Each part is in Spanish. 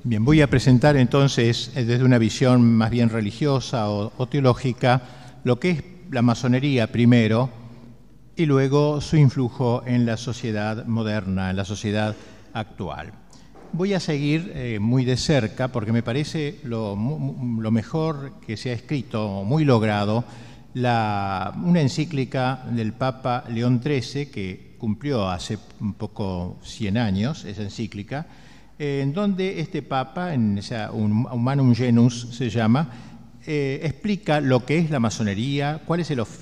Bien, voy a presentar entonces desde una visión más bien religiosa o teológica lo que es la masonería primero y luego su influjo en la sociedad moderna, en la sociedad actual. Voy a seguir muy de cerca porque me parece lo mejor que se ha escrito, muy logrado, una encíclica del Papa León XIII que cumplió hace un poco 100 años, esa encíclica, en donde este Papa, en esa Humanum Genus se llama, explica lo que es la masonería,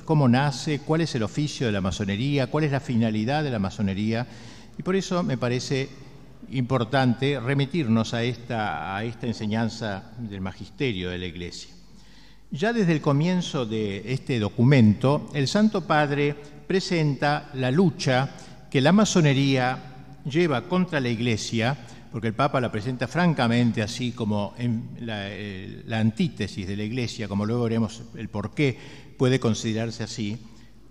cómo nace, cuál es el oficio de la masonería, cuál es la finalidad de la masonería, y por eso me parece importante remitirnos a esta enseñanza del magisterio de la Iglesia. Ya desde el comienzo de este documento, el Santo Padre presenta la lucha que la masonería lleva contra la Iglesia, porque el Papa la presenta francamente así como en la antítesis de la Iglesia, como luego veremos el por qué puede considerarse así,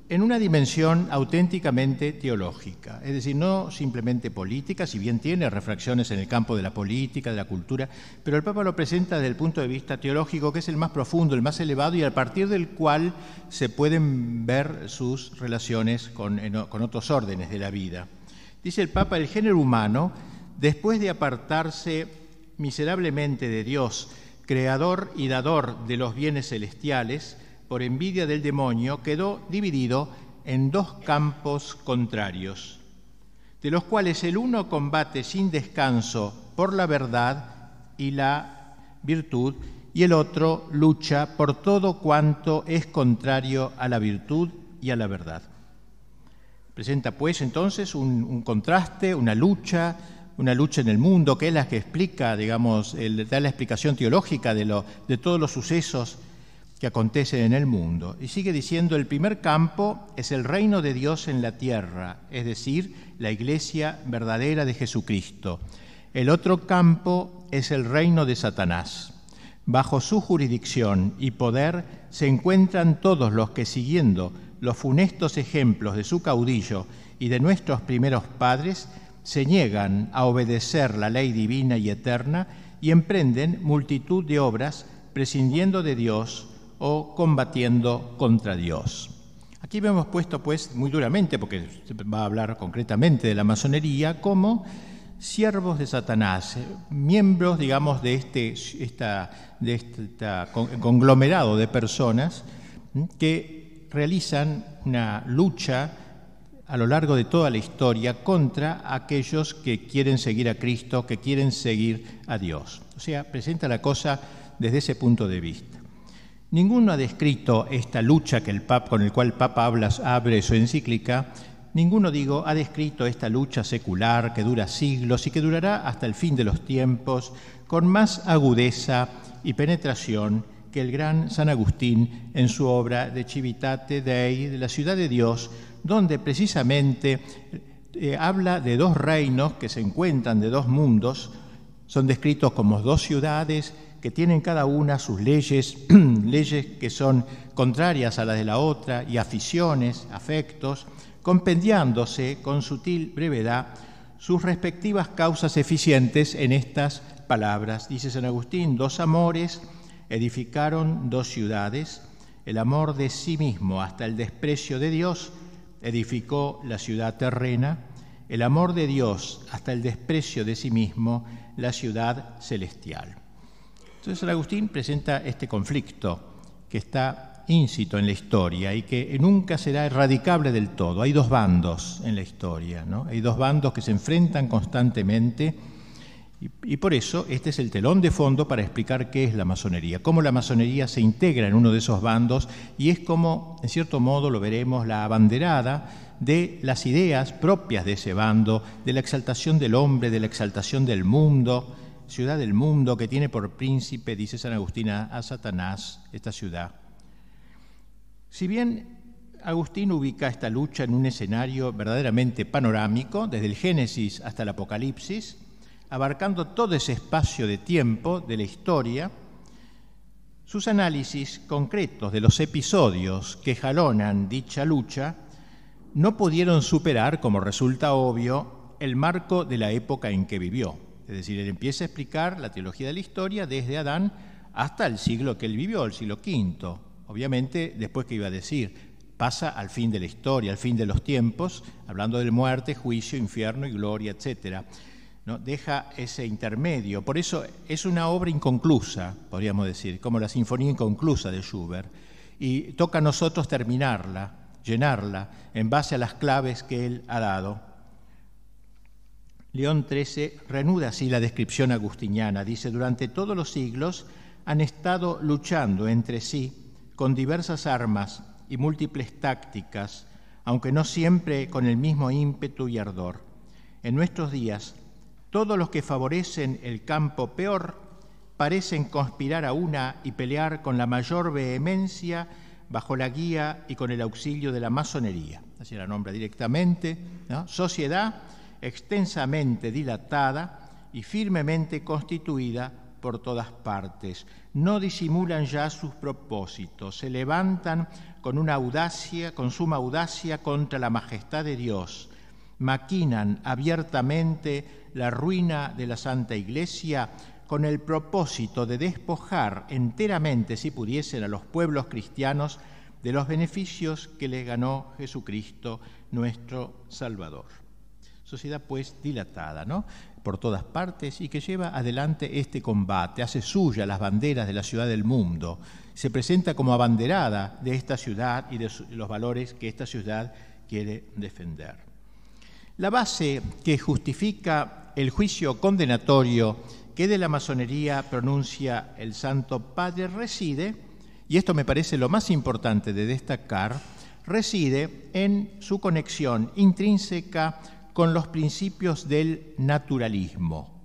en una dimensión auténticamente teológica, es decir, no simplemente política, si bien tiene refracciones en el campo de la política, de la cultura, pero el Papa lo presenta desde el punto de vista teológico, que es el más profundo, el más elevado, y a partir del cual se pueden ver sus relaciones con otros órdenes de la vida. Dice el Papa, el género humano, después de apartarse miserablemente de Dios, creador y dador de los bienes celestiales, por envidia del demonio, quedó dividido en dos campos contrarios, de los cuales el uno combate sin descanso por la verdad y la virtud, y el otro lucha por todo cuanto es contrario a la virtud y a la verdad. Presenta pues entonces un contraste, una lucha en el mundo, que es la que explica, digamos, da la explicación teológica de todos los sucesos que acontecen en el mundo. Y sigue diciendo, el primer campo es el reino de Dios en la tierra, es decir, la Iglesia verdadera de Jesucristo. El otro campo es el reino de Satanás. Bajo su jurisdicción y poder se encuentran todos los que, siguiendo los funestos ejemplos de su caudillo y de nuestros primeros padres, se niegan a obedecer la ley divina y eterna y emprenden multitud de obras prescindiendo de Dios o combatiendo contra Dios. Aquí hemos puesto pues muy duramente, porque se va a hablar concretamente de la masonería, como siervos de Satanás, miembros, digamos, de este conglomerado de personas que realizan una lucha a lo largo de toda la historia contra aquellos que quieren seguir a Cristo, que quieren seguir a Dios. O sea, presenta la cosa desde ese punto de vista. Ninguno ha descrito esta lucha con el cual el Papa abre su encíclica, ninguno, ha descrito esta lucha secular que dura siglos y que durará hasta el fin de los tiempos con más agudeza y penetración que el gran San Agustín en su obra De Civitate Dei, de la ciudad de Dios, donde precisamente habla de dos reinos que se encuentran, de dos mundos, son descritos como dos ciudades que tienen cada una sus leyes, leyes que son contrarias a las de la otra, y aficiones, afectos, compendiándose con sutil brevedad sus respectivas causas eficientes en estas palabras. Dice San Agustín, dos amores edificaron dos ciudades, el amor de sí mismo hasta el desprecio de Dios edificó la ciudad terrena, el amor de Dios hasta el desprecio de sí mismo la ciudad celestial. Entonces San Agustín presenta este conflicto que está íncito en la historia y que nunca será erradicable del todo. Hay dos bandos en la historia, ¿no? Hay dos bandos que se enfrentan constantemente y por eso este es el telón de fondo para explicar qué es la masonería, cómo la masonería se integra en uno de esos bandos y es como, en cierto modo, lo veremos, la abanderada de las ideas propias de ese bando, de la exaltación del hombre, de la exaltación del mundo, ciudad del mundo que tiene por príncipe, dice San Agustín, a Satanás, esta ciudad. Si bien Agustín ubica esta lucha en un escenario verdaderamente panorámico, desde el Génesis hasta el Apocalipsis, abarcando todo ese espacio de tiempo de la historia, sus análisis concretos de los episodios que jalonan dicha lucha no pudieron superar, como resulta obvio, el marco de la época en que vivió. Es decir, él empieza a explicar la teología de la historia desde Adán hasta el siglo que él vivió, el siglo V. Obviamente, después que iba a decir, pasa al fin de la historia, al fin de los tiempos, hablando de muerte, juicio, infierno y gloria, etc. ¿No? Deja ese intermedio. Por eso es una obra inconclusa, podríamos decir, como la Sinfonía Inconclusa de Schubert. Y toca a nosotros terminarla, llenarla, en base a las claves que él ha dado. León XIII reanuda así la descripción agustiniana. Dice, durante todos los siglos han estado luchando entre sí con diversas armas y múltiples tácticas, aunque no siempre con el mismo ímpetu y ardor. En nuestros días, todos los que favorecen el campo peor parecen conspirar a una y pelear con la mayor vehemencia bajo la guía y con el auxilio de la masonería. Así la nombra directamente, ¿no? Sociedad extensamente dilatada y firmemente constituida por todas partes. No disimulan ya sus propósitos, se levantan con suma audacia contra la majestad de Dios, maquinan abiertamente la ruina de la Santa Iglesia con el propósito de despojar enteramente, si pudiesen, a los pueblos cristianos de los beneficios que les ganó Jesucristo, nuestro Salvador. Sociedad, pues, dilatada, ¿no?, por todas partes, y que lleva adelante este combate, hace suya las banderas de la ciudad del mundo, se presenta como abanderada de esta ciudad y de los valores que esta ciudad quiere defender. La base que justifica el juicio condenatorio que de la masonería pronuncia el Santo Padre reside, y esto me parece lo más importante de destacar, reside en su conexión intrínseca con los principios del naturalismo.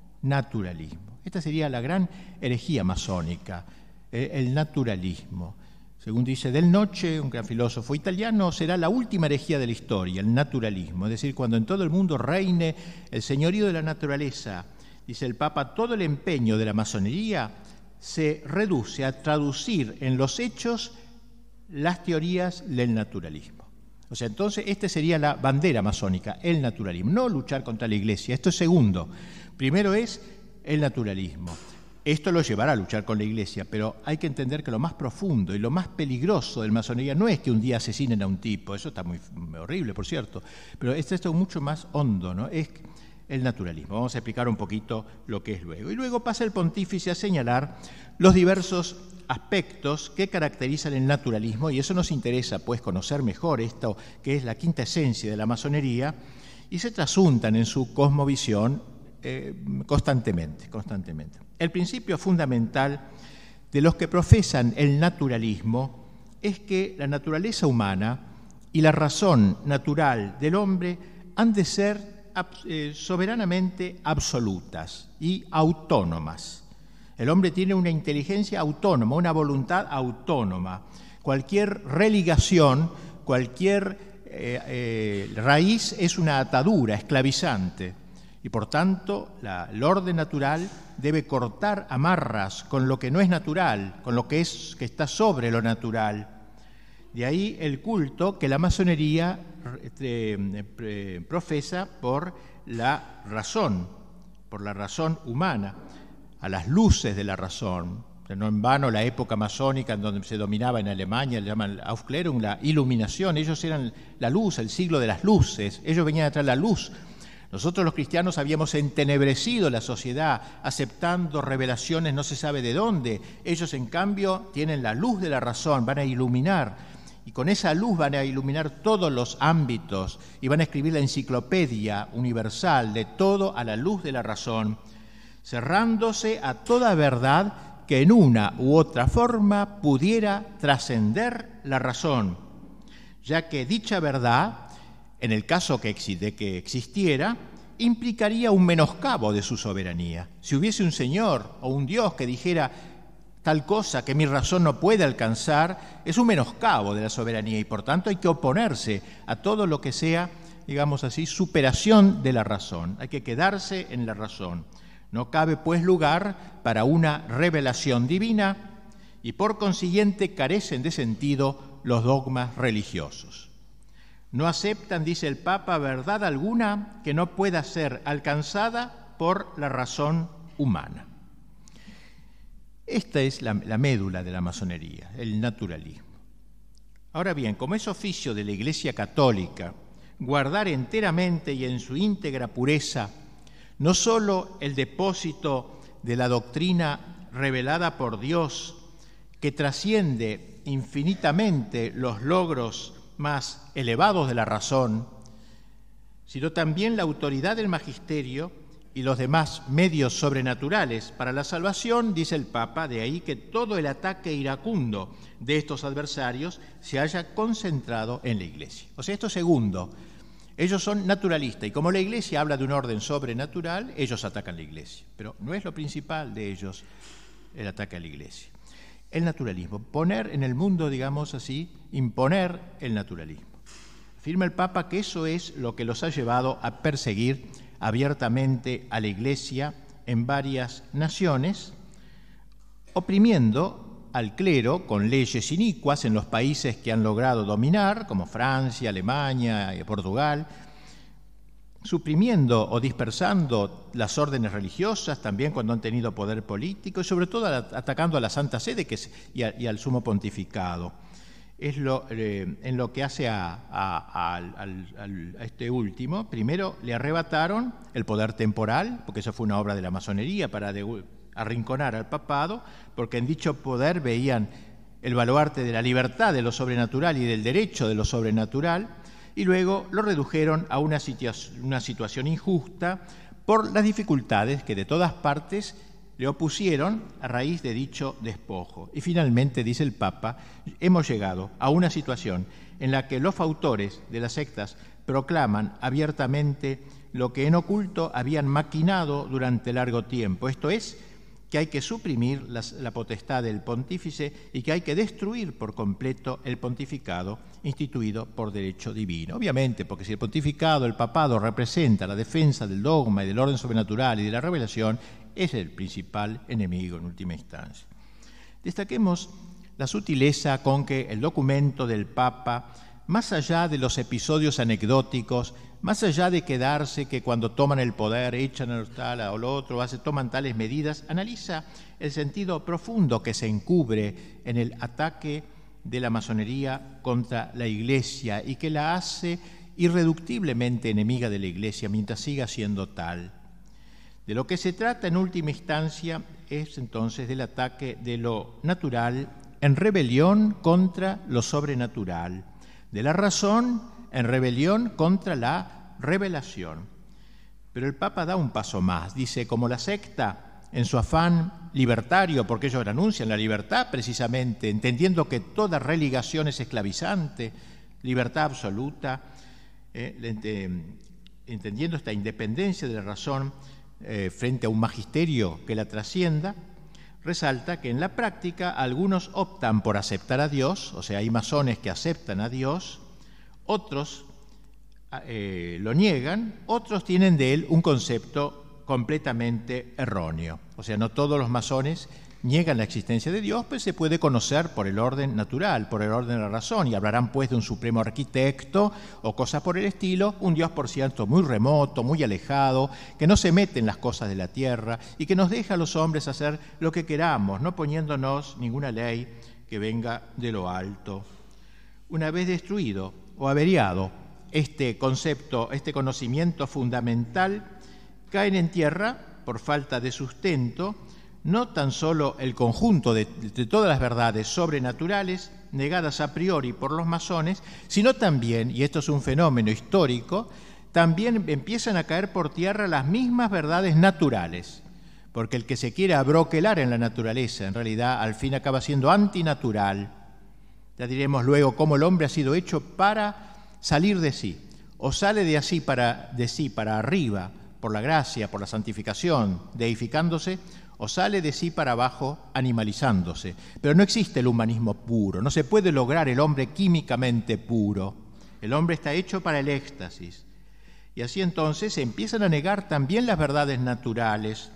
Esta sería la gran herejía masónica, el naturalismo. Según dice Del Noce, un gran filósofo italiano, será la última herejía de la historia, el naturalismo. Es decir, cuando en todo el mundo reine el señorío de la naturaleza, dice el Papa, todo el empeño de la masonería se reduce a traducir en los hechos las teorías del naturalismo. O sea, entonces, esta sería la bandera masónica, el naturalismo, no luchar contra la Iglesia. Esto es segundo. Primero es el naturalismo. Esto lo llevará a luchar con la Iglesia, pero hay que entender que lo más profundo y lo más peligroso de la masonería no es que un día asesinen a un tipo, eso está muy horrible, por cierto, pero esto es mucho más hondo, ¿no? Es el naturalismo. Vamos a explicar un poquito lo que es luego. Y luego pasa el pontífice a señalar los diversos aspectos que caracterizan el naturalismo, y eso nos interesa, pues, conocer mejor esto, que es la quinta esencia de la masonería, y se trasuntan en su cosmovisión constantemente. El principio fundamental de los que profesan el naturalismo es que la naturaleza humana y la razón natural del hombre han de ser soberanamente absolutas y autónomas. El hombre tiene una inteligencia autónoma, una voluntad autónoma. Cualquier religación, cualquier raíz es una atadura esclavizante. Y por tanto, el orden natural debe cortar amarras con lo que no es natural, con lo que está sobre lo natural. De ahí el culto que la masonería profesa por la razón humana, a las luces de la razón. No en vano la época masónica en donde se dominaba en Alemania, le llaman Aufklärung, la iluminación. Ellos eran la luz, el siglo de las luces. Ellos venían a traer la luz. Nosotros los cristianos habíamos entenebrecido la sociedad, aceptando revelaciones no se sabe de dónde. Ellos, en cambio, tienen la luz de la razón, van a iluminar. Y con esa luz van a iluminar todos los ámbitos y van a escribir la enciclopedia universal de todo a la luz de la razón, cerrándose a toda verdad que en una u otra forma pudiera trascender la razón, ya que dicha verdad, en el caso de que existiera, implicaría un menoscabo de su soberanía. Si hubiese un Señor o un Dios que dijera tal cosa que mi razón no puede alcanzar, es un menoscabo de la soberanía y por tanto hay que oponerse a todo lo que sea, digamos así, superación de la razón. Hay que quedarse en la razón. No cabe, pues, lugar para una revelación divina y por consiguiente carecen de sentido los dogmas religiosos. No aceptan, dice el Papa, verdad alguna que no pueda ser alcanzada por la razón humana. Esta es la médula de la masonería, el naturalismo. Ahora bien, como es oficio de la Iglesia Católica guardar enteramente y en su íntegra pureza no sólo el depósito de la doctrina revelada por Dios, que trasciende infinitamente los logros más elevados de la razón, sino también la autoridad del magisterio y los demás medios sobrenaturales para la salvación, dice el Papa, de ahí que todo el ataque iracundo de estos adversarios se haya concentrado en la Iglesia. O sea, esto segundo, ellos son naturalistas y como la Iglesia habla de un orden sobrenatural, ellos atacan la Iglesia. Pero no es lo principal de ellos el ataque a la Iglesia. El naturalismo, poner en el mundo, digamos así, imponer el naturalismo. Afirma el Papa que eso es lo que los ha llevado a perseguir abiertamente a la Iglesia en varias naciones, oprimiendo al clero con leyes inicuas en los países que han logrado dominar, como Francia, Alemania y Portugal, suprimiendo o dispersando las órdenes religiosas, también cuando han tenido poder político, y sobre todo atacando a la Santa Sede y al Sumo Pontificado. Es en lo que hace a este último. Primero le arrebataron el poder temporal, porque eso fue una obra de la masonería para arrinconar al papado, porque en dicho poder veían el baluarte de la libertad de lo sobrenatural y del derecho de lo sobrenatural, y luego lo redujeron a una situación injusta por las dificultades que de todas partes le opusieron a raíz de dicho despojo. Y finalmente, dice el Papa, hemos llegado a una situación en la que los fautores de las sectas proclaman abiertamente lo que en oculto habían maquinado durante largo tiempo, esto es, que hay que suprimir la potestad del pontífice y que hay que destruir por completo el pontificado instituido por derecho divino. Obviamente, porque si el pontificado, el papado, representa la defensa del dogma y del orden sobrenatural y de la revelación, es el principal enemigo en última instancia. Destaquemos la sutileza con que el documento del Papa, más allá de los episodios anecdóticos, más allá de quedarse que cuando toman el poder echan a tal o lo otro, toman tales medidas, analiza el sentido profundo que se encubre en el ataque de la masonería contra la Iglesia y que la hace irreductiblemente enemiga de la Iglesia mientras siga siendo tal. De lo que se trata en última instancia es entonces del ataque de lo natural en rebelión contra lo sobrenatural, de la razón en rebelión contra la revelación. Pero el Papa da un paso más, dice, como la secta, en su afán libertario, porque ellos anuncian la libertad precisamente, entendiendo que toda religación es esclavizante, libertad absoluta, entendiendo esta independencia de la razón frente a un magisterio que la trascienda, resalta que en la práctica algunos optan por aceptar a Dios, o sea, hay masones que aceptan a Dios, otros lo niegan, otros tienen de él un concepto completamente erróneo. O sea, no todos los masones niegan la existencia de Dios, pues se puede conocer por el orden natural, por el orden de la razón, y hablarán pues de un supremo arquitecto o cosas por el estilo, un Dios por cierto muy remoto, muy alejado, que no se mete en las cosas de la tierra y que nos deja a los hombres hacer lo que queramos, no poniéndonos ninguna ley que venga de lo alto. Una vez destruido o averiado este concepto, este conocimiento fundamental, caen en tierra, por falta de sustento, no tan solo el conjunto de todas las verdades sobrenaturales negadas a priori por los masones, sino también, y esto es un fenómeno histórico, también empiezan a caer por tierra las mismas verdades naturales, porque el que se quiere abroquelar en la naturaleza, en realidad, al fin acaba siendo antinatural. Ya diremos luego cómo el hombre ha sido hecho para salir de sí, o sale de sí para arriba, por la gracia, por la santificación, deificándose, o sale de sí para abajo, animalizándose. Pero no existe el humanismo puro, no se puede lograr el hombre químicamente puro. El hombre está hecho para el éxtasis. Y así entonces se empiezan a negar también las verdades naturales,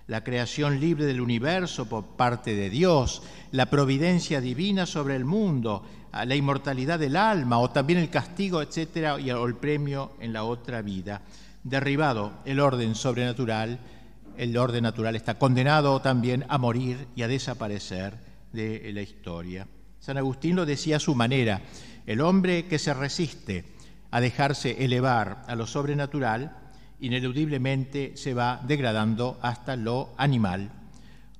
la creación libre del universo por parte de Dios, la providencia divina sobre el mundo, la inmortalidad del alma o también el castigo, etcétera, o el premio en la otra vida. Derribado el orden sobrenatural, el orden natural está condenado también a morir y a desaparecer de la historia. San Agustín lo decía a su manera: el hombre que se resiste a dejarse elevar a lo sobrenatural, ineludiblemente se va degradando hasta lo animal.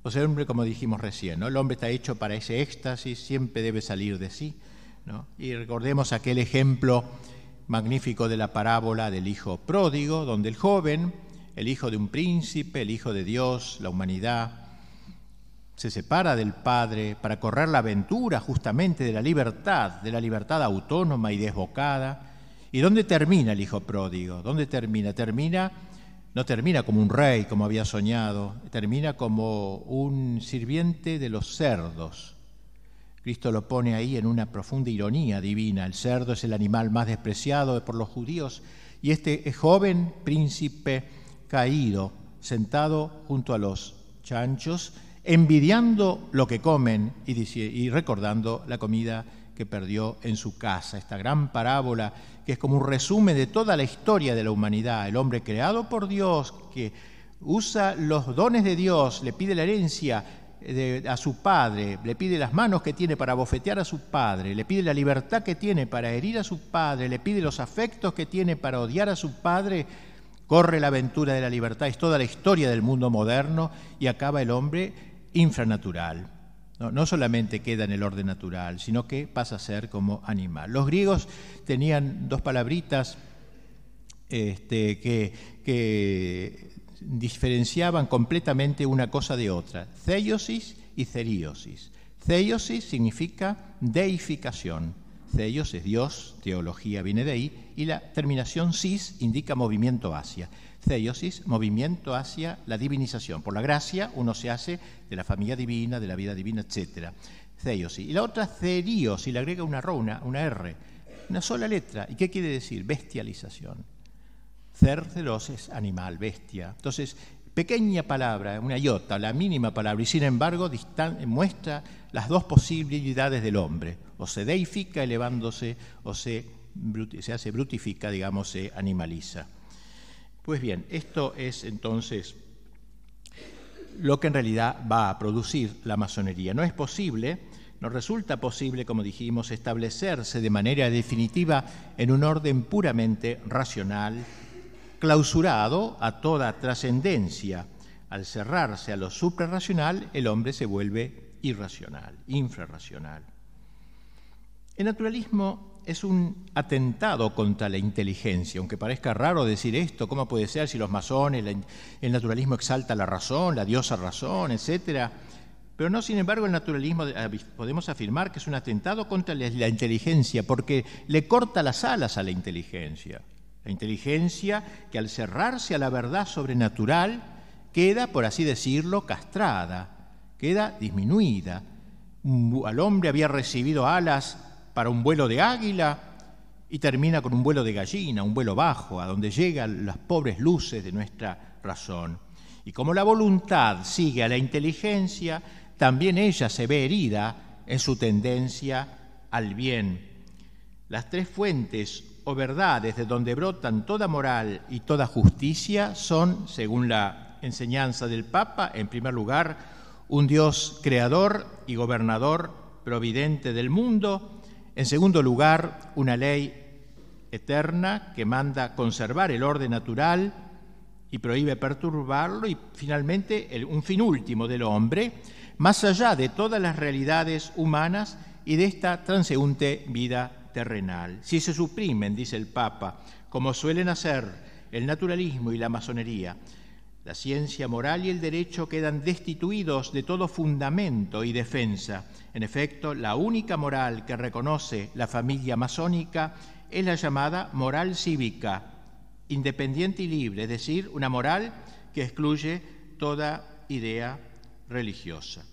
O sea, el hombre, como dijimos recién, ¿no? El hombre está hecho para ese éxtasis, siempre debe salir de sí, ¿no? Y recordemos aquel ejemplo magnífico de la parábola del hijo pródigo, donde el joven, el hijo de un príncipe, el hijo de Dios, la humanidad, se separa del padre para correr la aventura justamente de la libertad autónoma y desbocada. ¿Y dónde termina el hijo pródigo? ¿Dónde termina? No termina como un rey, como había soñado, termina como un sirviente de los cerdos. Cristo lo pone ahí en una profunda ironía divina. El cerdo es el animal más despreciado por los judíos, y este joven príncipe caído, sentado junto a los chanchos, envidiando lo que comen y recordando la comida que perdió en su casa. Esta gran parábola que es como un resumen de toda la historia de la humanidad. El hombre creado por Dios, que usa los dones de Dios, le pide la herencia a su padre, le pide las manos que tiene para bofetear a su padre, le pide la libertad que tiene para herir a su padre, le pide los afectos que tiene para odiar a su padre. Corre la aventura de la libertad, es toda la historia del mundo moderno, y acaba el hombre infranatural. No solamente queda en el orden natural, sino que pasa a ser como animal. Los griegos tenían dos palabritas que diferenciaban completamente una cosa de otra: theiosis y theriosis. Theiosis significa deificación. Theos es Dios, teología viene de ahí, y la terminación sis indica movimiento hacia. Theiosis, movimiento hacia la divinización. Por la gracia uno se hace de la familia divina, de la vida divina, etc. Theiosis. Y la otra, therios, y le agrega una R, una sola letra. ¿Y qué quiere decir? Bestialización. Theros es animal, bestia. Entonces, pequeña palabra, una iota, la mínima palabra, y sin embargo muestra las dos posibilidades del hombre: o se deifica elevándose, o se hace brutifica, digamos, se animaliza. Pues bien, esto es entonces lo que en realidad va a producir la masonería. No resulta posible, como dijimos, establecerse de manera definitiva en un orden puramente racional, clausurado a toda trascendencia. Al cerrarse a lo suprarracional, el hombre se vuelve irracional, infrarracional. El naturalismo es un atentado contra la inteligencia, aunque parezca raro decir esto. ¿Cómo puede ser si los masones, el naturalismo exalta la razón, la diosa razón, etcétera? Pero no, sin embargo, el naturalismo podemos afirmar que es un atentado contra la inteligencia, porque le corta las alas a la inteligencia. La inteligencia que, al cerrarse a la verdad sobrenatural, queda, por así decirlo, castrada, queda disminuida. Al hombre había recibido alas para un vuelo de águila y termina con un vuelo de gallina, un vuelo bajo, a donde llegan las pobres luces de nuestra razón. Y como la voluntad sigue a la inteligencia, también ella se ve herida en su tendencia al bien. Las tres fuentes o verdades de donde brotan toda moral y toda justicia son, según la enseñanza del Papa, en primer lugar, un Dios creador y gobernador providente del mundo; en segundo lugar, una ley eterna que manda conservar el orden natural y prohíbe perturbarlo; y finalmente un fin último del hombre, más allá de todas las realidades humanas y de esta transeúnte vida terrenal. Si se suprimen, dice el Papa, como suelen hacer el naturalismo y la masonería, la ciencia moral y el derecho quedan destituidos de todo fundamento y defensa. En efecto, la única moral que reconoce la familia masónica es la llamada moral cívica, independiente y libre, es decir, una moral que excluye toda idea religiosa.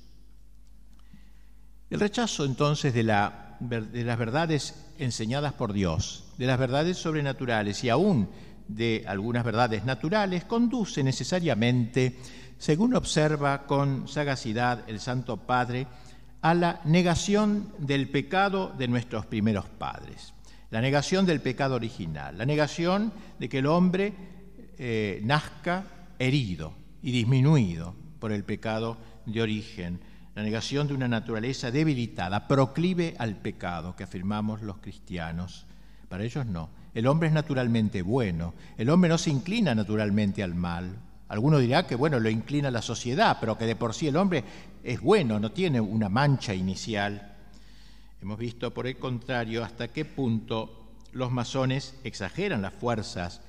El rechazo, entonces, de las verdades enseñadas por Dios, de las verdades sobrenaturales y aún de algunas verdades naturales, conduce necesariamente, según observa con sagacidad el Santo Padre, a la negación del pecado de nuestros primeros padres, la negación del pecado original, la negación de que el hombre nazca herido y disminuido por el pecado de origen, la negación de una naturaleza debilitada, proclive al pecado, que afirmamos los cristianos. Para ellos no. El hombre es naturalmente bueno, el hombre no se inclina naturalmente al mal. Alguno dirá que, bueno, lo inclina la sociedad, pero que de por sí el hombre es bueno, no tiene una mancha inicial. Hemos visto, por el contrario, hasta qué punto los masones exageran las fuerzas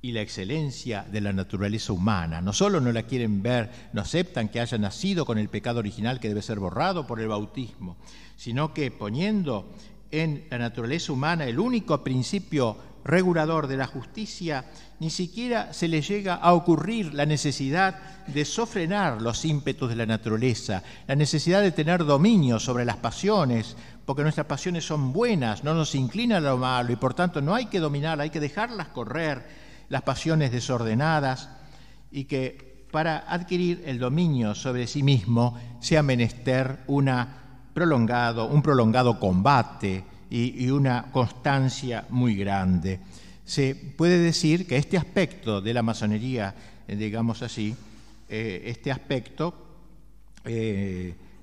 y la excelencia de la naturaleza humana. No solo no la quieren ver, no aceptan que haya nacido con el pecado original que debe ser borrado por el bautismo, sino que poniendo en la naturaleza humana el único principio regulador de la justicia, ni siquiera se le llega a ocurrir la necesidad de sofrenar los ímpetus de la naturaleza, la necesidad de tener dominio sobre las pasiones, porque nuestras pasiones son buenas, no nos inclinan a lo malo y por tanto no hay que dominarlas, hay que dejarlas correr, las pasiones desordenadas, y que para adquirir el dominio sobre sí mismo sea menester un prolongado combate y una constancia muy grande. Se puede decir que este aspecto de la masonería, digamos así, este aspecto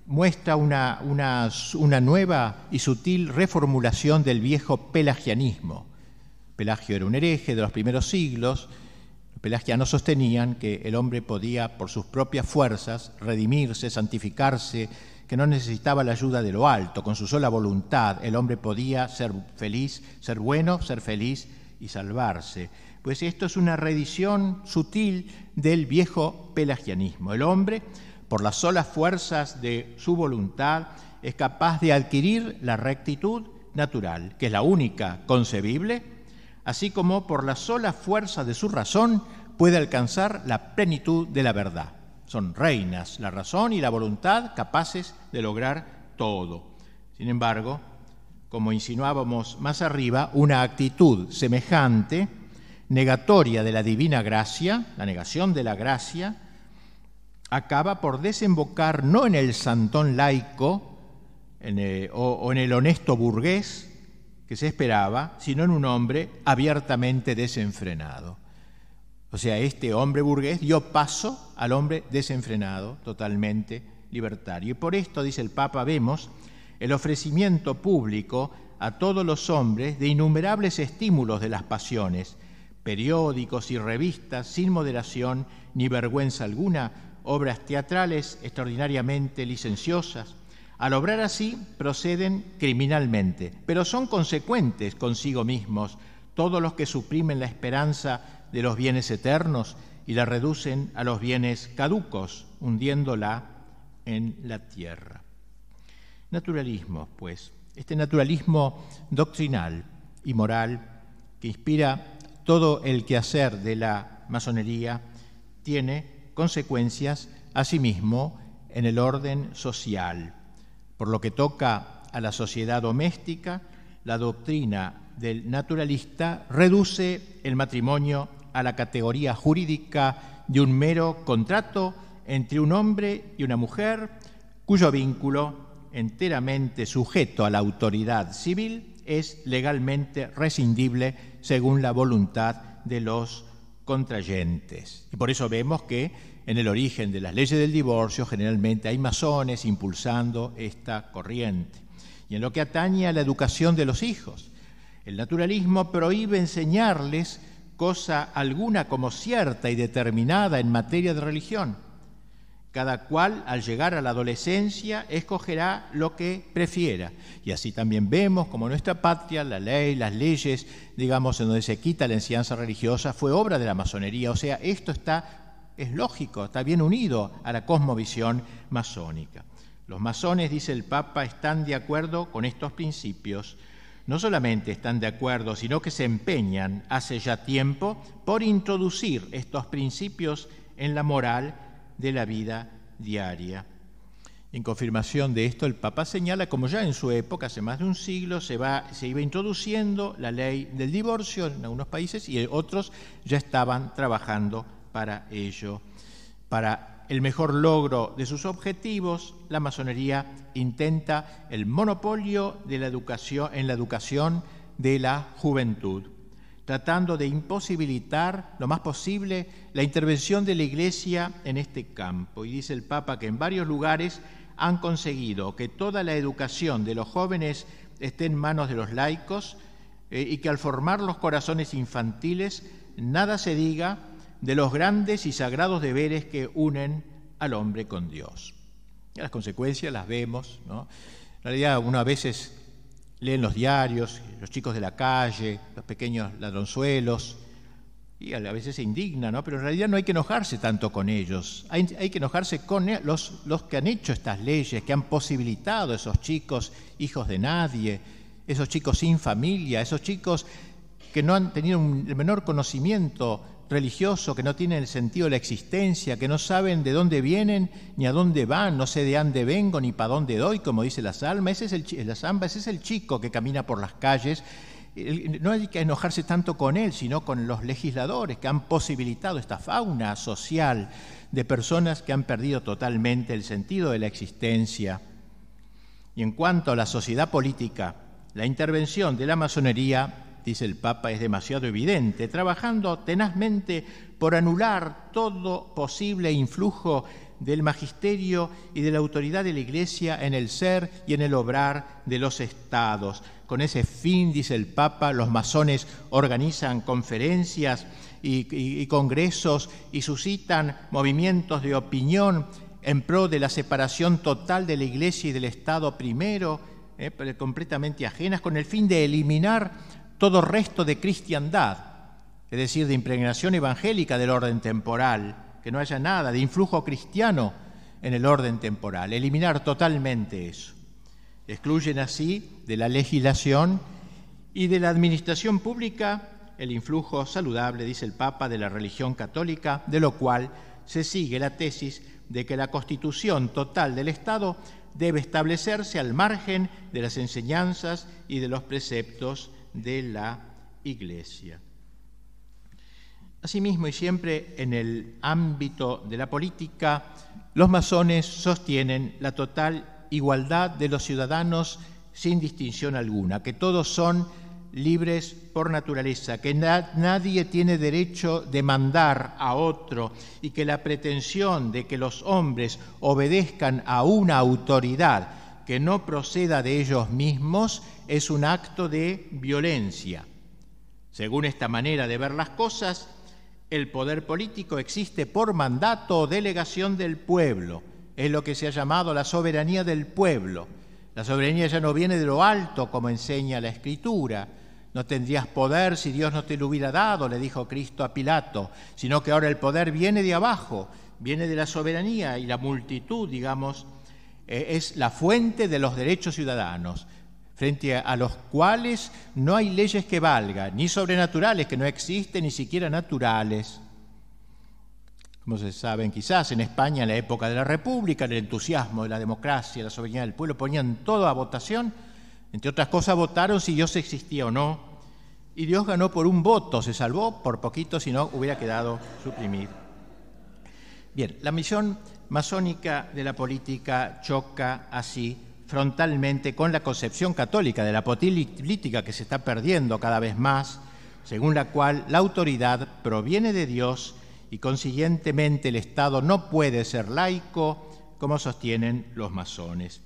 muestra una nueva y sutil reformulación del viejo pelagianismo. Pelagio era un hereje de los primeros siglos. Los pelagianos sostenían que el hombre podía, por sus propias fuerzas, redimirse, santificarse, que no necesitaba la ayuda de lo alto. Con su sola voluntad el hombre podía ser feliz, ser bueno, ser feliz y salvarse. Pues esto es una reedición sutil del viejo pelagianismo. El hombre, por las solas fuerzas de su voluntad, es capaz de adquirir la rectitud natural, que es la única concebible, así como por la sola fuerza de su razón puede alcanzar la plenitud de la verdad. Son reinas la razón y la voluntad capaces de lograr todo. Sin embargo, como insinuábamos más arriba, una actitud semejante, negatoria de la divina gracia, la negación de la gracia, acaba por desembocar no en el santón laico o en el honesto burgués que se esperaba, sino en un hombre abiertamente desenfrenado. O sea, este hombre burgués dio paso al hombre desenfrenado, totalmente libertario. Y por esto, dice el Papa, vemos el ofrecimiento público a todos los hombres de innumerables estímulos de las pasiones, periódicos y revistas sin moderación ni vergüenza alguna, obras teatrales extraordinariamente licenciosas. Al obrar así, proceden criminalmente, pero son consecuentes consigo mismos todos los que suprimen la esperanza de los bienes eternos y la reducen a los bienes caducos, hundiéndola en la tierra. Naturalismo, pues, este naturalismo doctrinal y moral que inspira todo el quehacer de la masonería tiene consecuencias asimismo en el orden social. Por lo que toca a la sociedad doméstica, la doctrina del naturalista reduce el matrimonio a la categoría jurídica de un mero contrato entre un hombre y una mujer, cuyo vínculo, enteramente sujeto a la autoridad civil, es legalmente rescindible según la voluntad de los contrayentes. Y por eso vemos que en el origen de las leyes del divorcio generalmente hay masones impulsando esta corriente. Y en lo que atañe a la educación de los hijos, el naturalismo prohíbe enseñarles cosa alguna como cierta y determinada en materia de religión. Cada cual, al llegar a la adolescencia, escogerá lo que prefiera. Y así también vemos como nuestra patria, la ley, las leyes, digamos, en donde se quita la enseñanza religiosa, fue obra de la masonería. O sea, esto es lógico, está bien unido a la cosmovisión masónica. Los masones, dice el Papa, están de acuerdo con estos principios. No solamente están de acuerdo, sino que se empeñan hace ya tiempo por introducir estos principios en la moral de la vida diaria. En confirmación de esto, el Papa señala como ya en su época, hace más de un siglo, se iba introduciendo la ley del divorcio en algunos países y otros ya estaban trabajando para ello. Para el mejor logro de sus objetivos, la masonería intenta el monopolio de la educación, en la educación de la juventud. tratando de imposibilitar lo más posible la intervención de la Iglesia en este campo. Y dice el Papa que en varios lugares han conseguido que toda la educación de los jóvenes esté en manos de los laicos y que al formar los corazones infantiles nada se diga de los grandes y sagrados deberes que unen al hombre con Dios. Las consecuencias las vemos, ¿no? En realidad uno a veces lee en los diarios, los chicos de la calle, los pequeños ladronzuelos, y a veces se indigna, ¿no? Pero en realidad no hay que enojarse tanto con ellos, hay que enojarse con los que han hecho estas leyes, que han posibilitado a esos chicos hijos de nadie, esos chicos sin familia, esos chicos que no han tenido el menor conocimiento religioso, que no tienen el sentido de la existencia, que no saben de dónde vienen ni a dónde van, no sé de dónde vengo ni para dónde doy, como dice la Salma. Ese es el chico que camina por las calles. No hay que enojarse tanto con él, sino con los legisladores que han posibilitado esta fauna social de personas que han perdido totalmente el sentido de la existencia. Y en cuanto a la sociedad política, la intervención de la masonería, dice el Papa, es demasiado evidente, trabajando tenazmente por anular todo posible influjo del magisterio y de la autoridad de la Iglesia en el ser y en el obrar de los estados. Con ese fin, dice el Papa, los masones organizan conferencias y congresos y suscitan movimientos de opinión en pro de la separación total de la Iglesia y del Estado primero, completamente ajenas, con el fin de eliminar todo resto de cristiandad, es decir, de impregnación evangélica del orden temporal, que no haya nada de influjo cristiano en el orden temporal, eliminar totalmente eso. Excluyen así de la legislación y de la administración pública el influjo saludable, dice el Papa, de la religión católica, de lo cual se sigue la tesis de que la constitución total del Estado debe establecerse al margen de las enseñanzas y de los preceptos de la Iglesia. Asimismo, y siempre en el ámbito de la política, los masones sostienen la total igualdad de los ciudadanos sin distinción alguna, que todos son libres por naturaleza, que nadie tiene derecho de mandar a otro y que la pretensión de que los hombres obedezcan a una autoridad que no proceda de ellos mismos es un acto de violencia. Según esta manera de ver las cosas, el poder político existe por mandato o delegación del pueblo. Es lo que se ha llamado la soberanía del pueblo. La soberanía ya no viene de lo alto, como enseña la Escritura. No tendrías poder si Dios no te lo hubiera dado, le dijo Cristo a Pilato, sino que ahora el poder viene de abajo, viene de la soberanía, y la multitud, digamos, es la fuente de los derechos ciudadanos, frente a los cuales no hay leyes que valgan, ni sobrenaturales, que no existen, ni siquiera naturales. Como se saben, quizás en España, en la época de la República, el entusiasmo de la democracia, la soberanía del pueblo, ponían todo a votación. Entre otras cosas, votaron si Dios existía o no. Y Dios ganó por un voto, se salvó por poquito, si no hubiera quedado suprimido. Bien, la misión masónica de la política choca así frontalmente con la concepción católica de la política, que se está perdiendo cada vez más, según la cual la autoridad proviene de Dios y consiguientemente el Estado no puede ser laico, como sostienen los masones.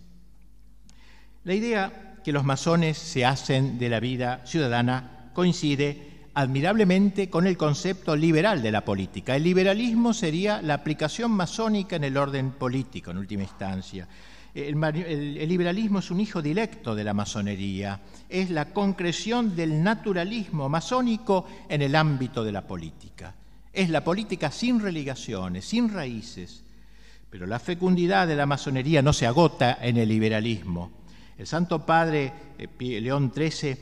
La idea que los masones se hacen de la vida ciudadana coincide admirablemente con el concepto liberal de la política. El liberalismo sería la aplicación masónica en el orden político, en última instancia. El liberalismo es un hijo directo de la masonería, es la concreción del naturalismo masónico en el ámbito de la política. Es la política sin relegaciones, sin raíces. Pero la fecundidad de la masonería no se agota en el liberalismo. El Santo Padre León XIII,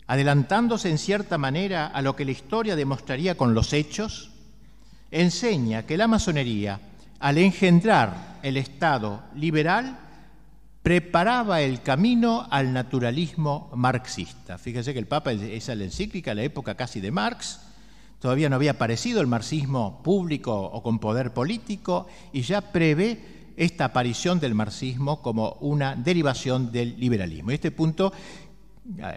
adelantándose en cierta manera a lo que la historia demostraría con los hechos, enseña que la masonería, al engendrar el Estado liberal, preparaba el camino al naturalismo marxista. Fíjense que el Papa, esa es la encíclica, la época casi de Marx, todavía no había aparecido el marxismo público o con poder político, y ya prevé esta aparición del marxismo como una derivación del liberalismo. Y este punto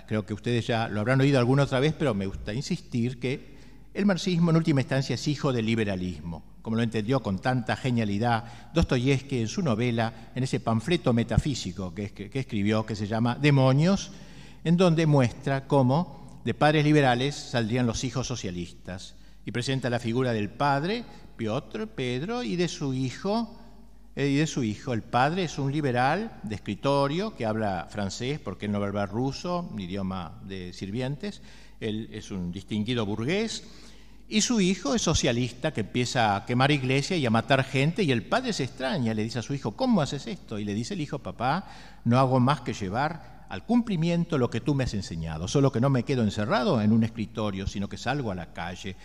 creo que ustedes ya lo habrán oído alguna otra vez, pero me gusta insistir que el marxismo en última instancia es hijo del liberalismo, como lo entendió con tanta genialidad Dostoyevski en su novela, en ese panfleto metafísico que escribió, que se llama Demonios, en donde muestra cómo de padres liberales saldrían los hijos socialistas, y presenta la figura del padre, Piotr, Pedro, y de su hijo. El padre es un liberal de escritorio que habla francés porque él no habla ruso, idioma de sirvientes. Él es un distinguido burgués. Y su hijo es socialista que empieza a quemar iglesias y a matar gente. Y el padre se extraña, le dice a su hijo, ¿cómo haces esto? Y le dice el hijo, papá, no hago más que llevar al cumplimiento lo que tú me has enseñado. Solo que no me quedo encerrado en un escritorio, sino que salgo a la calle.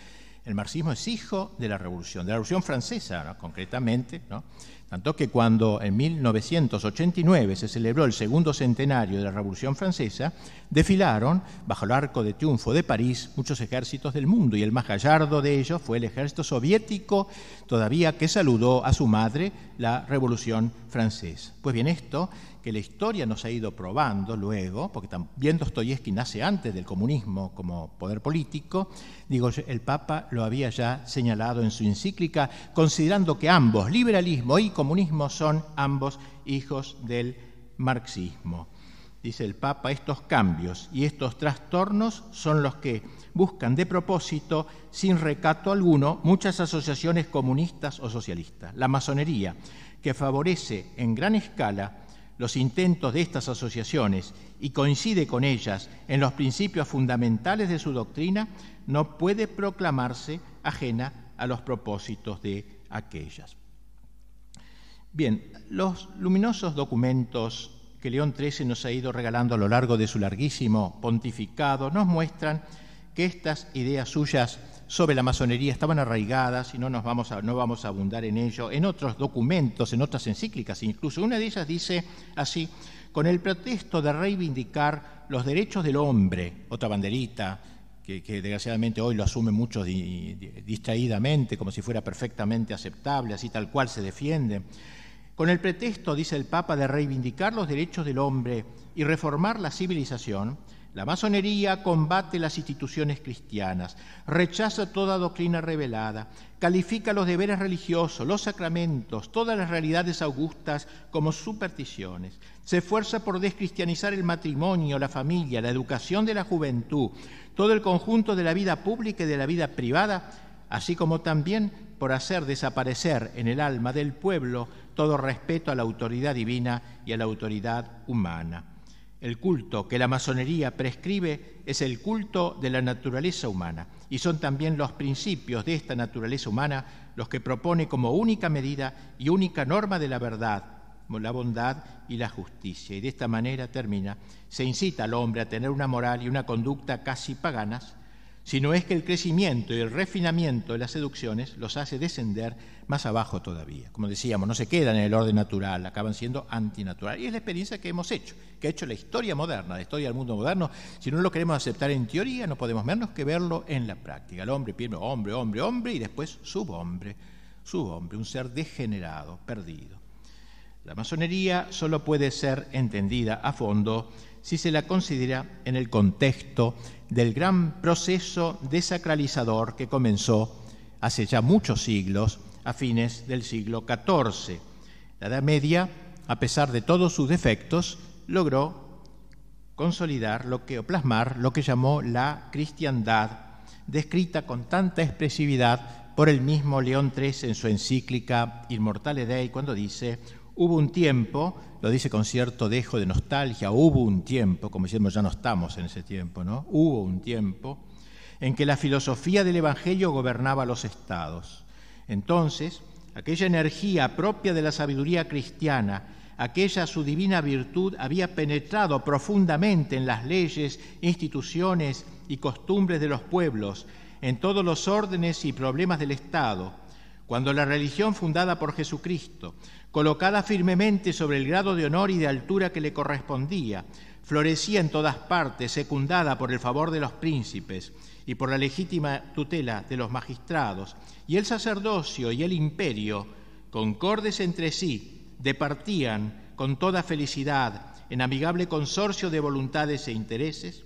El marxismo es hijo de la Revolución Francesa, ¿no? Concretamente, ¿no? Tanto que cuando en 1989 se celebró el segundo centenario de la Revolución Francesa, desfilaron bajo el Arco de Triunfo de París muchos ejércitos del mundo, y el más gallardo de ellos fue el ejército soviético, todavía que saludó a su madre la Revolución Francesa. Pues bien, esto que la historia nos ha ido probando luego, porque también Dostoyevski nace antes del comunismo como poder político, digo, el Papa lo había ya señalado en su encíclica, considerando que ambos, liberalismo y comunismo, son ambos hijos del marxismo. Dice el Papa, estos cambios y estos trastornos son los que buscan de propósito, sin recato alguno, muchas asociaciones comunistas o socialistas. La masonería, que favorece en gran escala los intentos de estas asociaciones y coincide con ellas en los principios fundamentales de su doctrina, no puede proclamarse ajena a los propósitos de aquellas. Bien, los luminosos documentos que León XIII nos ha ido regalando a lo largo de su larguísimo pontificado nos muestran que estas ideas suyas sobre la masonería estaban arraigadas, y no vamos a abundar en ello, en otros documentos, en otras encíclicas incluso. Una de ellas dice así: con el pretexto de reivindicar los derechos del hombre, otra banderita que desgraciadamente hoy lo asumen muchos distraídamente, como si fuera perfectamente aceptable, así tal cual se defiende. Con el pretexto, dice el Papa, de reivindicar los derechos del hombre y reformar la civilización, la masonería combate las instituciones cristianas, rechaza toda doctrina revelada, califica los deberes religiosos, los sacramentos, todas las realidades augustas como supersticiones, se esfuerza por descristianizar el matrimonio, la familia, la educación de la juventud, todo el conjunto de la vida pública y de la vida privada, así como también por hacer desaparecer en el alma del pueblo todo respeto a la autoridad divina y a la autoridad humana. El culto que la masonería prescribe es el culto de la naturaleza humana, y son también los principios de esta naturaleza humana los que propone como única medida y única norma de la verdad, la bondad y la justicia. Y de esta manera termina, se incita al hombre a tener una moral y una conducta casi paganas, sino es que el crecimiento y el refinamiento de las seducciones los hace descender más abajo todavía. Como decíamos, no se quedan en el orden natural, acaban siendo antinatural. Y es la experiencia que hemos hecho, que ha hecho la historia moderna, la historia del mundo moderno. Si no lo queremos aceptar en teoría, no podemos menos que verlo en la práctica. El hombre primero hombre, hombre, hombre, y después subhombre, un ser degenerado, perdido. La masonería solo puede ser entendida a fondo si se la considera en el contexto del gran proceso desacralizador que comenzó hace ya muchos siglos, a fines del siglo XIV. La Edad Media, a pesar de todos sus defectos, logró consolidar plasmar lo que llamó la cristiandad, descrita con tanta expresividad por el mismo León XIII en su encíclica Immortale Dei, cuando dice: hubo un tiempo, lo dice con cierto dejo de nostalgia, hubo un tiempo, como decimos, ya no estamos en ese tiempo, ¿no? Hubo un tiempo en que la filosofía del Evangelio gobernaba los estados. Entonces, aquella energía propia de la sabiduría cristiana, aquella su divina virtud, había penetrado profundamente en las leyes, instituciones y costumbres de los pueblos, en todos los órdenes y problemas del Estado, cuando la religión fundada por Jesucristo, colocada firmemente sobre el grado de honor y de altura que le correspondía, florecía en todas partes, secundada por el favor de los príncipes y por la legítima tutela de los magistrados, y el sacerdocio y el imperio, concordes entre sí, departían con toda felicidad en amigable consorcio de voluntades e intereses.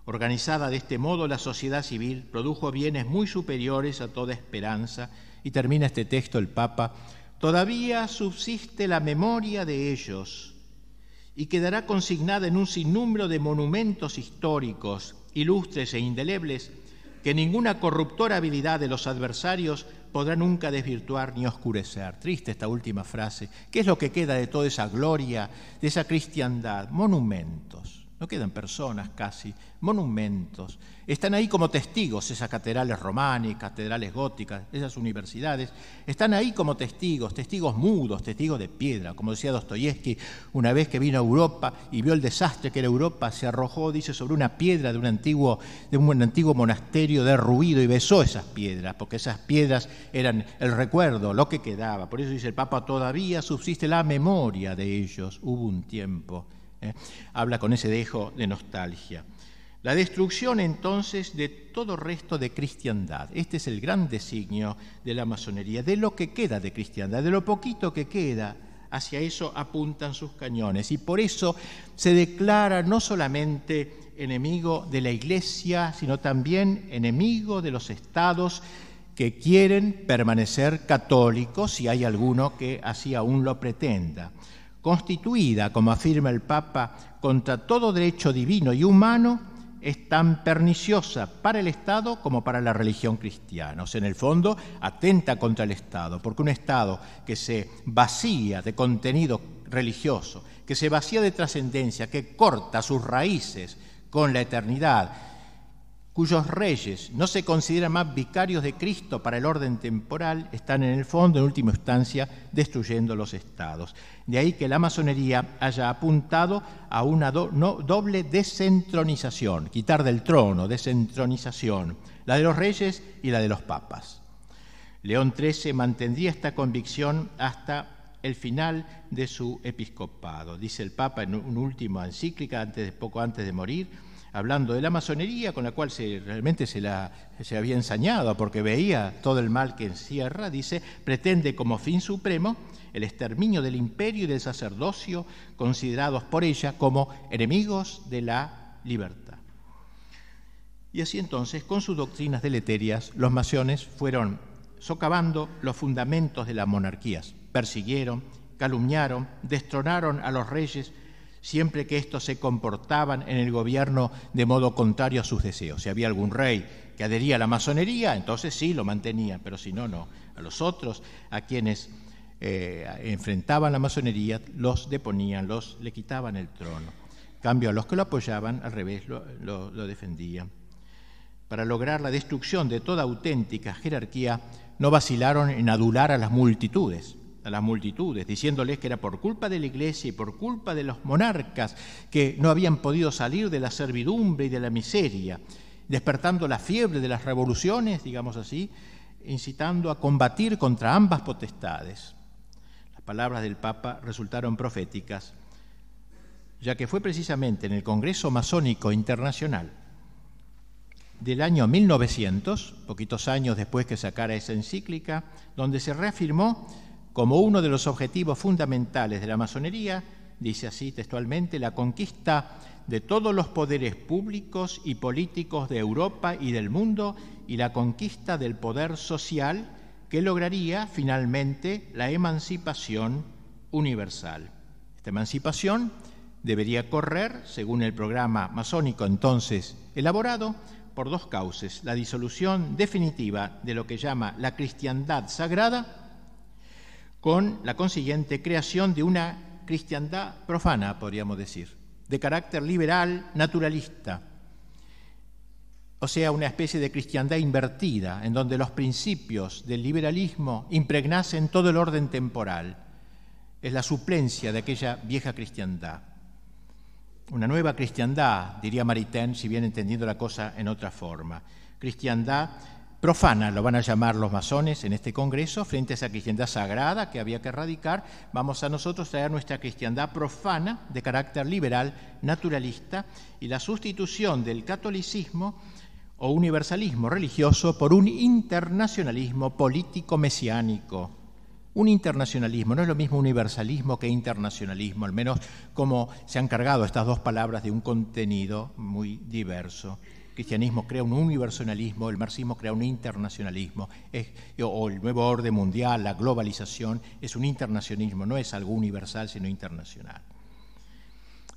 Organizada de este modo, la sociedad civil produjo bienes muy superiores a toda esperanza, y termina este texto el Papa: todavía subsiste la memoria de ellos y quedará consignada en un sinnúmero de monumentos históricos, ilustres e indelebles, que ninguna corruptora habilidad de los adversarios podrá nunca desvirtuar ni oscurecer. Triste esta última frase. ¿Qué es lo que queda de toda esa gloria, de esa cristiandad? Monumentos. No quedan personas casi, monumentos. Están ahí como testigos esas catedrales románicas, catedrales góticas, esas universidades. Están ahí como testigos, testigos mudos, testigos de piedra. Como decía Dostoyevsky, una vez que vino a Europa y vio el desastre que era Europa, se arrojó, dice, sobre una piedra de un antiguo monasterio derruido y besó esas piedras, porque esas piedras eran el recuerdo, lo que quedaba. Por eso dice el Papa: todavía subsiste la memoria de ellos. Hubo un tiempo. Habla con ese dejo de nostalgia. La destrucción entonces de todo resto de cristiandad. Este es el gran designio de la masonería, de lo que queda de cristiandad, de lo poquito que queda. Hacia eso apuntan sus cañones, y por eso se declara no solamente enemigo de la Iglesia, sino también enemigo de los estados que quieren permanecer católicos, si hay alguno que así aún lo pretenda. Constituida, como afirma el Papa, contra todo derecho divino y humano, es tan perniciosa para el Estado como para la religión cristiana. O sea, en el fondo, atenta contra el Estado, porque un Estado que se vacía de contenido religioso, que se vacía de trascendencia, que corta sus raíces con la eternidad, cuyos reyes no se consideran más vicarios de Cristo para el orden temporal, están en el fondo, en última instancia, destruyendo los estados. De ahí que la masonería haya apuntado a una doble descentronización, quitar del trono, descentronización, la de los reyes y la de los papas. León XIII mantendría esta convicción hasta el final de su episcopado. Dice el Papa en una última encíclica, poco antes de morir, hablando de la masonería, con la cual realmente se había ensañado porque veía todo el mal que encierra, dice: pretende como fin supremo el exterminio del imperio y del sacerdocio, considerados por ella como enemigos de la libertad. Y así entonces, con sus doctrinas deleterias, los masones fueron socavando los fundamentos de las monarquías, persiguieron, calumniaron, destronaron a los reyes, siempre que estos se comportaban en el gobierno de modo contrario a sus deseos. Si había algún rey que adhería a la masonería, entonces sí, lo mantenía, pero si no, no. A los otros, a quienes enfrentaban la masonería, los deponían, le quitaban el trono. En cambio, a los que lo apoyaban, al revés, lo defendían. Para lograr la destrucción de toda auténtica jerarquía, no vacilaron en adular a las multitudes, diciéndoles que era por culpa de la Iglesia y por culpa de los monarcas que no habían podido salir de la servidumbre y de la miseria, despertando la fiebre de las revoluciones, digamos así, incitando a combatir contra ambas potestades. Las palabras del Papa resultaron proféticas, ya que fue precisamente en el Congreso Masónico Internacional del año 1900, poquitos años después que sacara esa encíclica, donde se reafirmó como uno de los objetivos fundamentales de la masonería, dice así textualmente: la conquista de todos los poderes públicos y políticos de Europa y del mundo, y la conquista del poder social que lograría finalmente la emancipación universal. Esta emancipación debería correr, según el programa masónico entonces elaborado, por dos cauces: la disolución definitiva de lo que llama la cristiandad sagrada, con la consiguiente creación de una cristiandad profana, podríamos decir, de carácter liberal, naturalista, o sea, una especie de cristiandad invertida, en donde los principios del liberalismo impregnasen todo el orden temporal. Es la suplencia de aquella vieja cristiandad. Una nueva cristiandad, diría Maritain, si bien entendiendo la cosa en otra forma. Cristiandad profana, lo van a llamar los masones en este congreso, frente a esa cristiandad sagrada que había que erradicar. Vamos a nosotros traer nuestra cristiandad profana, de carácter liberal, naturalista, y la sustitución del catolicismo o universalismo religioso por un internacionalismo político mesiánico, Un internacionalismo, no es lo mismo universalismo que internacionalismo, al menos como se han cargado estas dos palabras de un contenido muy diverso. El cristianismo crea un universalismo, el marxismo crea un internacionalismo, o el nuevo orden mundial, la globalización, es un internacionalismo, no es algo universal, sino internacional.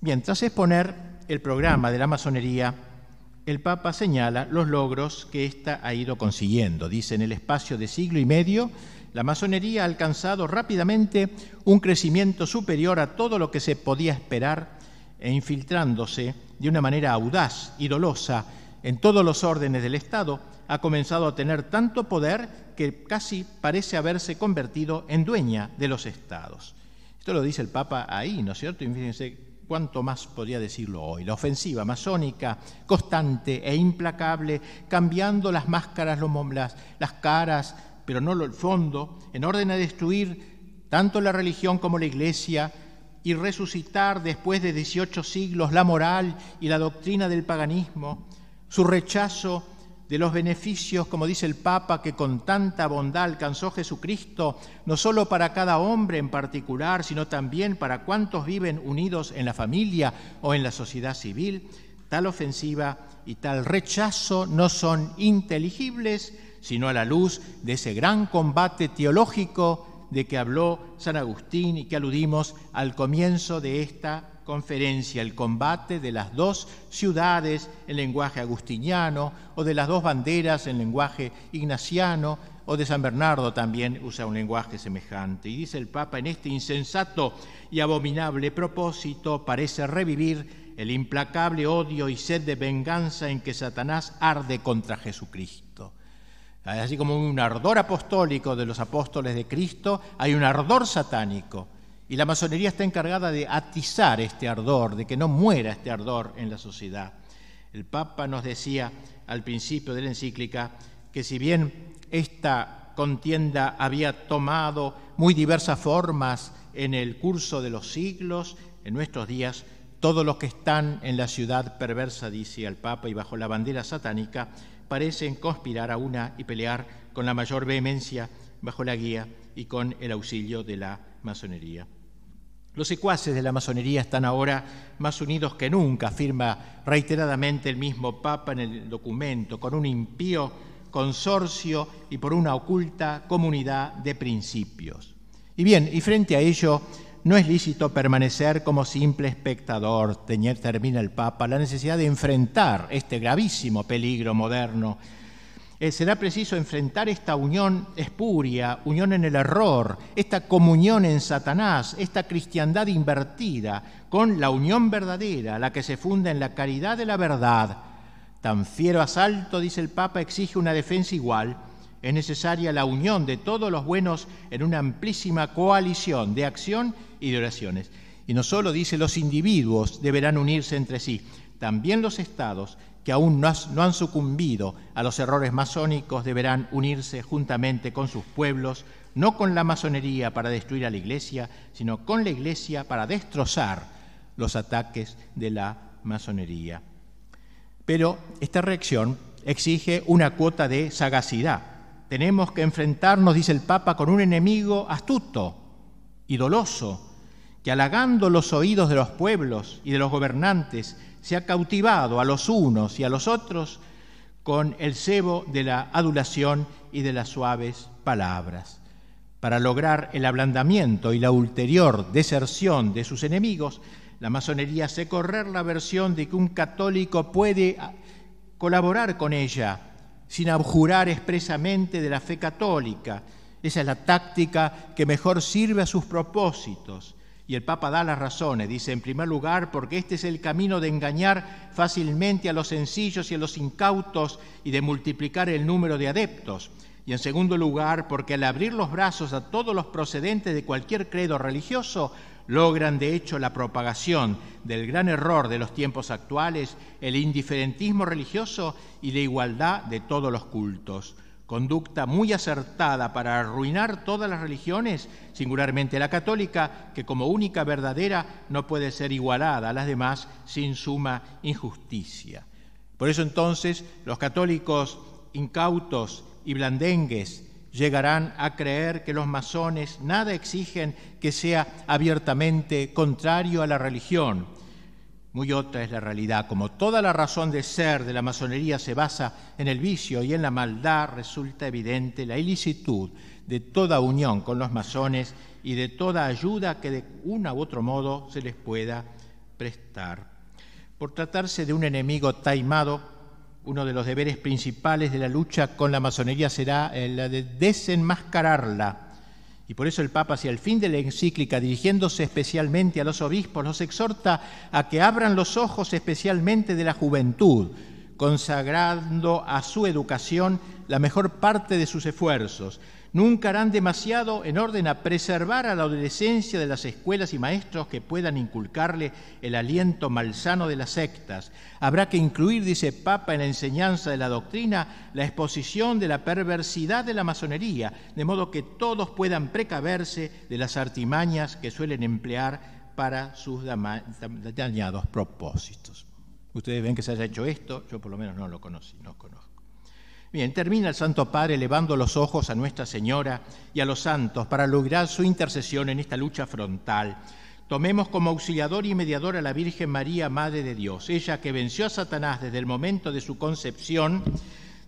Bien, tras exponer el programa de la masonería, el Papa señala los logros que ésta ha ido consiguiendo. Dice, en el espacio de siglo y medio, la masonería ha alcanzado rápidamente un crecimiento superior a todo lo que se podía esperar e infiltrándose de una manera audaz y dolosa en todos los órdenes del Estado, ha comenzado a tener tanto poder que casi parece haberse convertido en dueña de los Estados. Esto lo dice el Papa ahí, ¿no es cierto? Y fíjense cuánto más podría decirlo hoy. La ofensiva masónica, constante e implacable, cambiando las máscaras, las caras, pero no el fondo, en orden a destruir tanto la religión como la Iglesia y resucitar después de 18 siglos la moral y la doctrina del paganismo, su rechazo de los beneficios, como dice el Papa, que con tanta bondad alcanzó Jesucristo, no solo para cada hombre en particular, sino también para cuantos viven unidos en la familia o en la sociedad civil. Tal ofensiva y tal rechazo no son inteligibles, sino a la luz de ese gran combate teológico de que habló San Agustín y que aludimos al comienzo de esta conferencia, el combate de las dos ciudades en lenguaje agustiniano o de las dos banderas en lenguaje ignaciano, o de San Bernardo también usa un lenguaje semejante. Y dice el Papa, en este insensato y abominable propósito parece revivir el implacable odio y sed de venganza en que Satanás arde contra Jesucristo. Así como un ardor apostólico de los apóstoles de Cristo, hay un ardor satánico. Y la masonería está encargada de atizar este ardor, de que no muera este ardor en la sociedad. El Papa nos decía al principio de la encíclica que si bien esta contienda había tomado muy diversas formas en el curso de los siglos, en nuestros días, todos los que están en la ciudad perversa, dice el Papa, y bajo la bandera satánica, parecen conspirar a una y pelear con la mayor vehemencia bajo la guía y con el auxilio de la masonería. Los secuaces de la masonería están ahora más unidos que nunca, afirma reiteradamente el mismo Papa en el documento, con un impío consorcio y por una oculta comunidad de principios. Y bien, y frente a ello, no es lícito permanecer como simple espectador, termina el Papa, la necesidad de enfrentar este gravísimo peligro moderno. Será preciso enfrentar esta unión espuria, unión en el error, esta comunión en Satanás, esta cristiandad invertida, con la unión verdadera, la que se funda en la caridad de la verdad. Tan fiero asalto, dice el Papa, exige una defensa igual. Es necesaria la unión de todos los buenos en una amplísima coalición de acción y de oraciones. Y no solo, dice, los individuos deberán unirse entre sí, también los estados que aún no han sucumbido a los errores masónicos deberán unirse juntamente con sus pueblos, no con la masonería para destruir a la Iglesia, sino con la Iglesia para destrozar los ataques de la masonería. Pero esta reacción exige una cuota de sagacidad. Tenemos que enfrentarnos, dice el Papa, con un enemigo astuto y doloso, que halagando los oídos de los pueblos y de los gobernantes, se ha cautivado a los unos y a los otros con el cebo de la adulación y de las suaves palabras. Para lograr el ablandamiento y la ulterior deserción de sus enemigos, la masonería hace correr la versión de que un católico puede colaborar con ella sin abjurar expresamente de la fe católica. Esa es la táctica que mejor sirve a sus propósitos. Y el Papa da las razones, dice, en primer lugar, porque este es el camino de engañar fácilmente a los sencillos y a los incautos y de multiplicar el número de adeptos. Y en segundo lugar, porque al abrir los brazos a todos los procedentes de cualquier credo religioso, logran de hecho la propagación del gran error de los tiempos actuales, el indiferentismo religioso y la igualdad de todos los cultos. Conducta muy acertada para arruinar todas las religiones, singularmente la católica, que como única verdadera no puede ser igualada a las demás sin suma injusticia. Por eso entonces los católicos incautos y blandengues, llegarán a creer que los masones nada exigen que sea abiertamente contrario a la religión. Muy otra es la realidad. Como toda la razón de ser de la masonería se basa en el vicio y en la maldad, resulta evidente la ilicitud de toda unión con los masones y de toda ayuda que de una u otro modo se les pueda prestar. Por tratarse de un enemigo taimado, uno de los deberes principales de la lucha con la masonería será la de desenmascararla. Y por eso el Papa, hacia el fin de la encíclica, dirigiéndose especialmente a los obispos, los exhorta a que abran los ojos especialmente de la juventud, consagrando a su educación la mejor parte de sus esfuerzos. Nunca harán demasiado en orden a preservar a la adolescencia de las escuelas y maestros que puedan inculcarle el aliento malsano de las sectas. Habrá que incluir, dice el Papa, en la enseñanza de la doctrina la exposición de la perversidad de la masonería, de modo que todos puedan precaverse de las artimañas que suelen emplear para sus dañados propósitos. Ustedes ven que se haya hecho esto, yo por lo menos no lo conozco. Bien, termina el Santo Padre elevando los ojos a Nuestra Señora y a los santos para lograr su intercesión en esta lucha frontal. Tomemos como auxiliador y mediador a la Virgen María, Madre de Dios. Ella que venció a Satanás desde el momento de su concepción,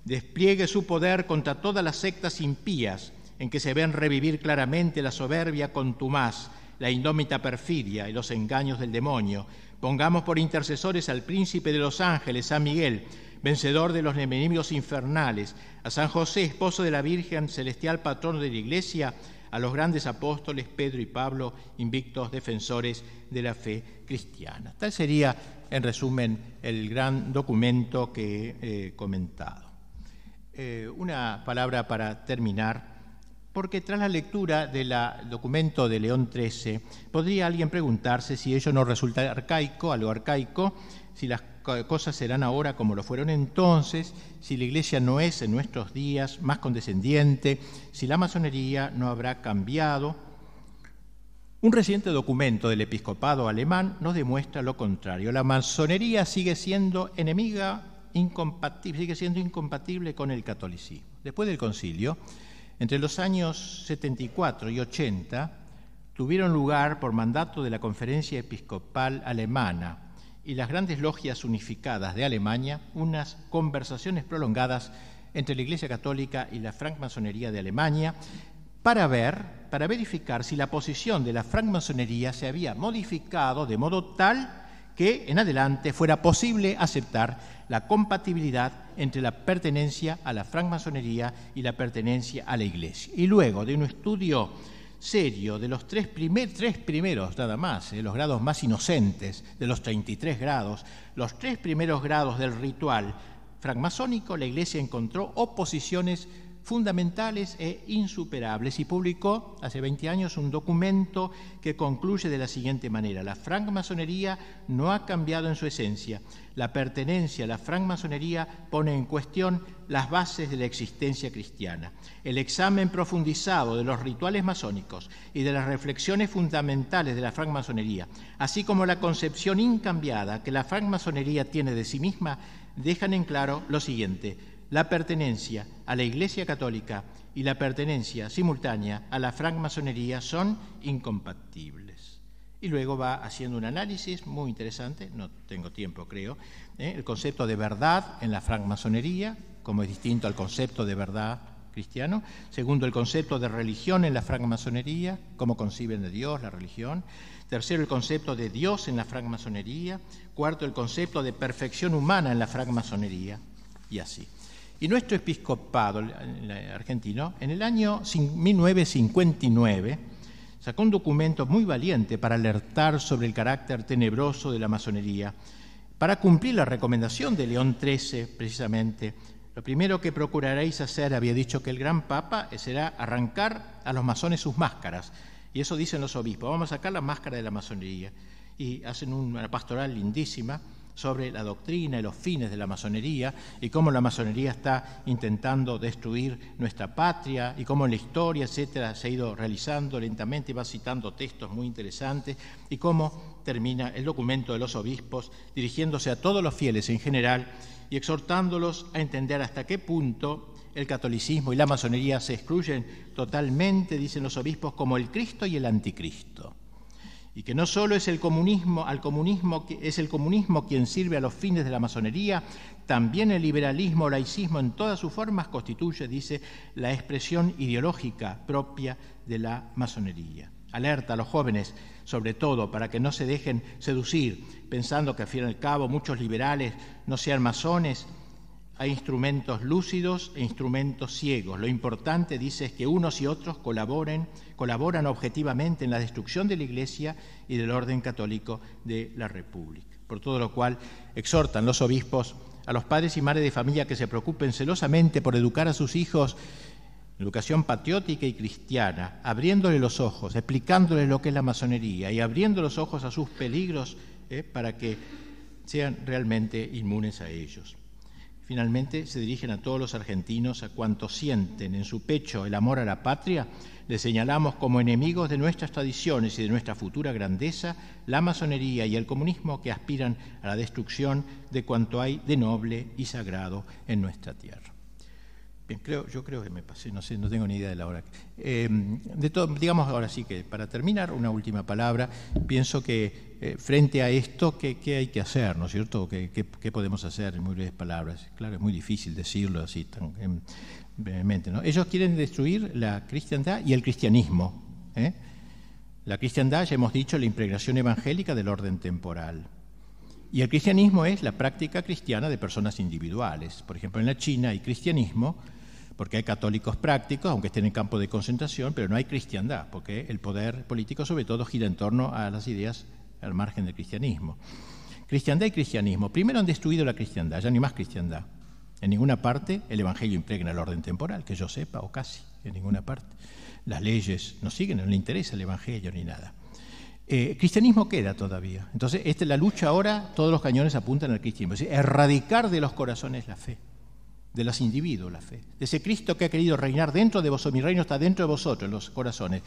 despliegue su poder contra todas las sectas impías en que se ven revivir claramente la soberbia contumaz, la indómita perfidia y los engaños del demonio. Pongamos por intercesores al Príncipe de los Ángeles, San Miguel, vencedor de los enemigos infernales, a San José, esposo de la Virgen, celestial patrono de la Iglesia, a los grandes apóstoles Pedro y Pablo, invictos defensores de la fe cristiana. Tal sería, en resumen, el gran documento que he comentado. Una palabra para terminar, porque tras la lectura del documento de León XIII, podría alguien preguntarse si ello no resulta arcaico, algo arcaico, si las cosas serán ahora como lo fueron entonces, si la Iglesia no es en nuestros días más condescendiente, si la masonería no habrá cambiado. Un reciente documento del episcopado alemán nos demuestra lo contrario. La masonería sigue siendo incompatible con el catolicismo. Después del concilio, entre los años 74 y 80, tuvieron lugar, por mandato de la Conferencia Episcopal Alemana y las grandes logias unificadas de Alemania, unas conversaciones prolongadas entre la Iglesia Católica y la francmasonería de Alemania para verificar si la posición de la francmasonería se había modificado de modo tal que en adelante fuera posible aceptar la compatibilidad entre la pertenencia a la francmasonería y la pertenencia a la Iglesia. Y luego de un estudio serio de los tres primeros nada más, los grados más inocentes de los 33 grados, los 3 primeros grados del ritual francmasónico, la Iglesia encontró oposiciones fundamentales e insuperables y publicó hace 20 años un documento que concluye de la siguiente manera: la francmasonería no ha cambiado en su esencia. La pertenencia a la francmasonería pone en cuestión las bases de la existencia cristiana. El examen profundizado de los rituales masónicos y de las reflexiones fundamentales de la francmasonería, así como la concepción incambiada que la francmasonería tiene de sí misma, dejan en claro lo siguiente: la pertenencia a la Iglesia Católica y la pertenencia simultánea a la francmasonería son incompatibles. Y luego va haciendo un análisis muy interesante, no tengo tiempo creo, el concepto de verdad en la francmasonería, como es distinto al concepto de verdad cristiano. Segundo, el concepto de religión en la francmasonería, cómo conciben de Dios la religión. Tercero, el concepto de Dios en la francmasonería. Cuarto, el concepto de perfección humana en la francmasonería, y así. Y nuestro episcopado argentino, en el año 1959, sacó un documento muy valiente para alertar sobre el carácter tenebroso de la masonería. Para cumplir la recomendación de León XIII, precisamente, lo primero que procuraréis hacer, había dicho que el gran Papa, será arrancar a los masones sus máscaras. Y eso dicen los obispos: vamos a sacar la máscara de la masonería. Y hacen una pastoral lindísima sobre la doctrina y los fines de la masonería y cómo la masonería está intentando destruir nuestra patria y cómo en la historia, etcétera, se ha ido realizando lentamente, va citando textos muy interesantes y cómo termina el documento de los obispos dirigiéndose a todos los fieles en general y exhortándolos a entender hasta qué punto el catolicismo y la masonería se excluyen totalmente, dicen los obispos, como el Cristo y el anticristo. Y que no solo es el comunismo quien sirve a los fines de la masonería, también el liberalismo o laicismo en todas sus formas constituye, dice, la expresión ideológica propia de la masonería. Alerta a los jóvenes, sobre todo, para que no se dejen seducir, pensando que al fin y al cabo muchos liberales no sean masones. Hay instrumentos lúcidos e instrumentos ciegos. Lo importante, dice, es que unos y otros colaboran objetivamente en la destrucción de la Iglesia y del orden católico de la República. Por todo lo cual, exhortan los obispos a los padres y madres de familia que se preocupen celosamente por educar a sus hijos en educación patriótica y cristiana, abriéndole los ojos, explicándoles lo que es la masonería y abriendo los ojos a sus peligros para que sean realmente inmunes a ellos. Finalmente, se dirigen a todos los argentinos, a cuantos sienten en su pecho el amor a la patria. Les señalamos como enemigos de nuestras tradiciones y de nuestra futura grandeza la masonería y el comunismo que aspiran a la destrucción de cuanto hay de noble y sagrado en nuestra tierra. Bien, yo creo que me pasé, no sé, no tengo ni idea de la hora. Digamos ahora sí que para terminar, una última palabra. Pienso que frente a esto, ¿qué hay que hacer, ¿no es cierto? ¿Qué podemos hacer en muy breves palabras? Claro, es muy difícil decirlo así tan brevemente, ¿no? Ellos quieren destruir la cristiandad y el cristianismo. La cristiandad, ya hemos dicho, la impregnación evangélica del orden temporal. Y el cristianismo es la práctica cristiana de personas individuales. Por ejemplo, en la China hay cristianismo porque hay católicos prácticos, aunque estén en campo de concentración, pero no hay cristiandad, porque el poder político sobre todo gira en torno a las ideas al margen del cristianismo. Cristiandad y cristianismo. Primero han destruido la cristiandad, ya ni más cristiandad. En ninguna parte el evangelio impregna el orden temporal, que yo sepa, o casi, en ninguna parte. Las leyes no siguen, no le interesa el evangelio ni nada. Cristianismo queda todavía. Entonces, esta es la lucha ahora, todos los cañones apuntan al cristianismo. Es decir, erradicar de los corazones la fe, de los individuos la fe, de ese Cristo que ha querido reinar dentro de vosotros. Mi reino está dentro de vosotros, en los corazones.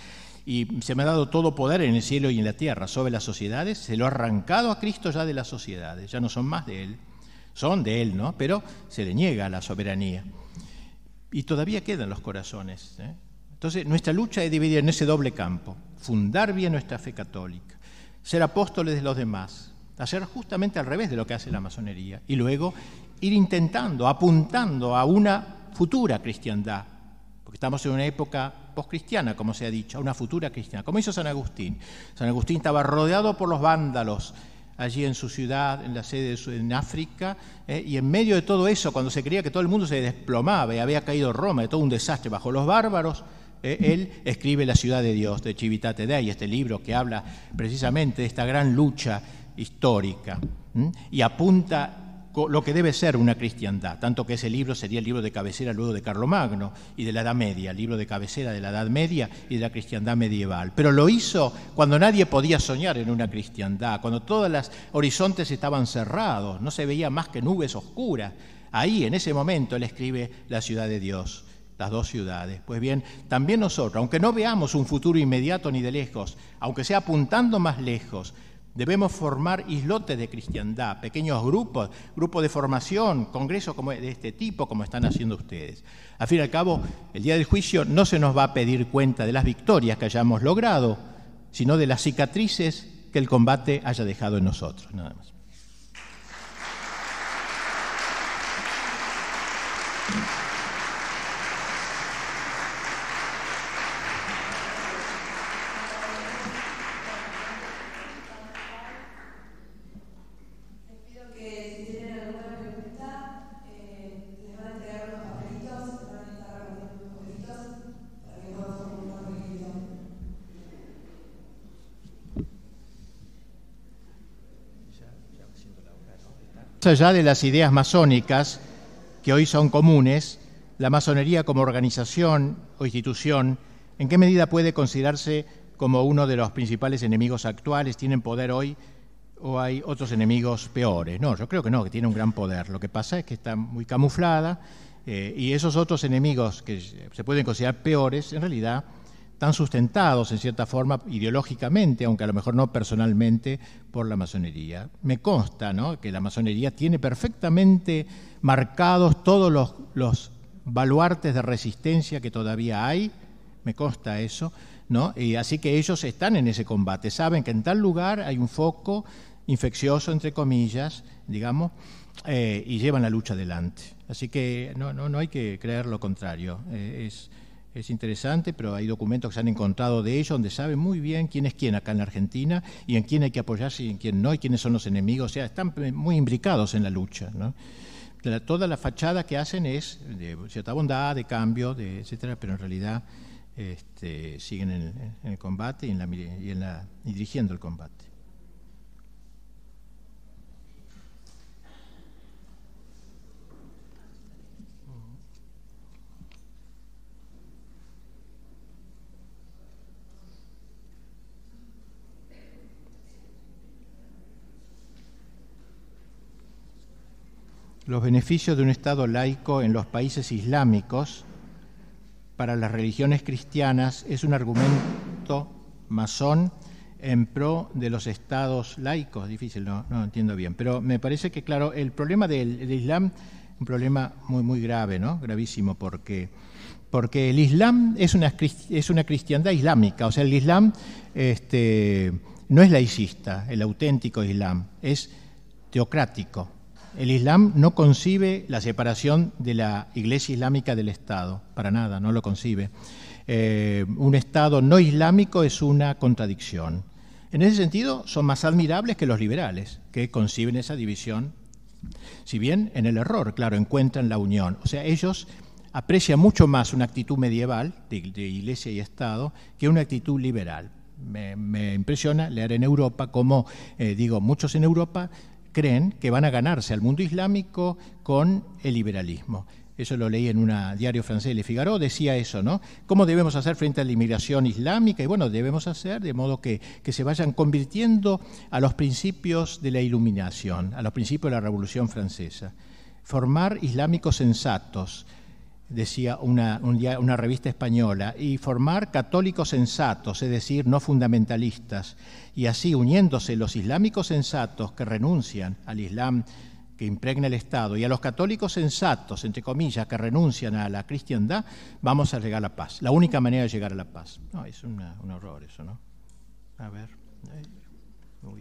Y se me ha dado todo poder en el cielo y en la tierra sobre las sociedades. Se lo ha arrancado a Cristo ya de las sociedades. Ya no son más de Él. Son de Él, ¿no? Pero se le niega la soberanía. Y todavía quedan los corazones, Entonces, nuestra lucha es dividida en ese doble campo: fundar bien nuestra fe católica, ser apóstoles de los demás, hacer justamente al revés de lo que hace la masonería, y luego ir intentando, apuntando a una futura cristiandad, porque estamos en una época poscristiana, como se ha dicho, a una futura cristiana, como hizo San Agustín. San Agustín estaba rodeado por los vándalos, allí en su ciudad, en la sede en África, y en medio de todo eso, cuando se creía que todo el mundo se desplomaba y había caído Roma, de todo un desastre bajo los bárbaros, él escribe La ciudad de Dios, de Civitate Dei, este libro que habla precisamente de esta gran lucha histórica, y apunta lo que debe ser una cristiandad, tanto que ese libro sería el libro de cabecera luego de Carlomagno y de la Edad Media, el libro de cabecera de la Edad Media y de la cristiandad medieval. Pero lo hizo cuando nadie podía soñar en una cristiandad, cuando todos los horizontes estaban cerrados, no se veía más que nubes oscuras. Ahí, en ese momento, él escribe La ciudad de Dios, las dos ciudades. Pues bien, también nosotros, aunque no veamos un futuro inmediato ni de lejos, aunque sea apuntando más lejos, debemos formar islotes de cristiandad, pequeños grupos de formación, congresos como de este tipo, como están haciendo ustedes. Al fin y al cabo, el día del juicio no se nos va a pedir cuenta de las victorias que hayamos logrado, sino de las cicatrices que el combate haya dejado en nosotros, nada más. Más allá de las ideas masónicas, que hoy son comunes, la masonería como organización o institución, ¿en qué medida puede considerarse como uno de los principales enemigos actuales? ¿Tienen poder hoy o hay otros enemigos peores? No, yo creo que no, que tiene un gran poder. Lo que pasa es que está muy camuflada y esos otros enemigos que se pueden considerar peores, en realidad están sustentados en cierta forma ideológicamente, aunque a lo mejor no personalmente, por la masonería. Me consta, ¿no?, que la masonería tiene perfectamente marcados todos los baluartes de resistencia que todavía hay, me consta eso, ¿no? Y así que ellos están en ese combate, saben que en tal lugar hay un foco infeccioso, entre comillas, digamos, y llevan la lucha adelante. Así que no hay que creer lo contrario. Es interesante, pero hay documentos que se han encontrado de ellos donde saben muy bien quién es quién acá en la Argentina y en quién hay que apoyarse y en quién no, y quiénes son los enemigos. O sea, están muy imbricados en la lucha, ¿no? Toda la fachada que hacen es de cierta bondad, de cambio, etcétera, pero en realidad siguen en el combate y dirigiendo el combate. Los beneficios de un Estado laico en los países islámicos para las religiones cristianas es un argumento masón en pro de los estados laicos. Difícil, no entiendo bien. Pero me parece que, claro, el problema del Islam es un problema muy, muy grave, ¿no? Gravísimo, porque el Islam es una cristiandad islámica. O sea, el Islam no es laicista, el auténtico Islam, es teocrático. El Islam no concibe la separación de la Iglesia Islámica del Estado, para nada, no lo concibe. Un Estado no islámico es una contradicción. En ese sentido, son más admirables que los liberales, que conciben esa división, si bien en el error, claro, encuentran la unión. O sea, ellos aprecian mucho más una actitud medieval de Iglesia y Estado que una actitud liberal. Me impresiona leer en Europa cómo, muchos en Europa creen que van a ganarse al mundo islámico con el liberalismo. Eso lo leí en un diario francés, Le Figaro, decía eso, ¿no? ¿Cómo debemos hacer frente a la inmigración islámica? Y bueno, debemos hacer de modo que se vayan convirtiendo a los principios de la Iluminación, a los principios de la Revolución Francesa. Formar islámicos sensatos, decía una revista española, y formar católicos sensatos, es decir, no fundamentalistas, y así uniéndose los islámicos sensatos que renuncian al Islam que impregna el Estado y a los católicos sensatos, entre comillas, que renuncian a la cristiandad, vamos a llegar a la paz. La única manera de llegar a la paz. No, es un horror eso, ¿no? A ver,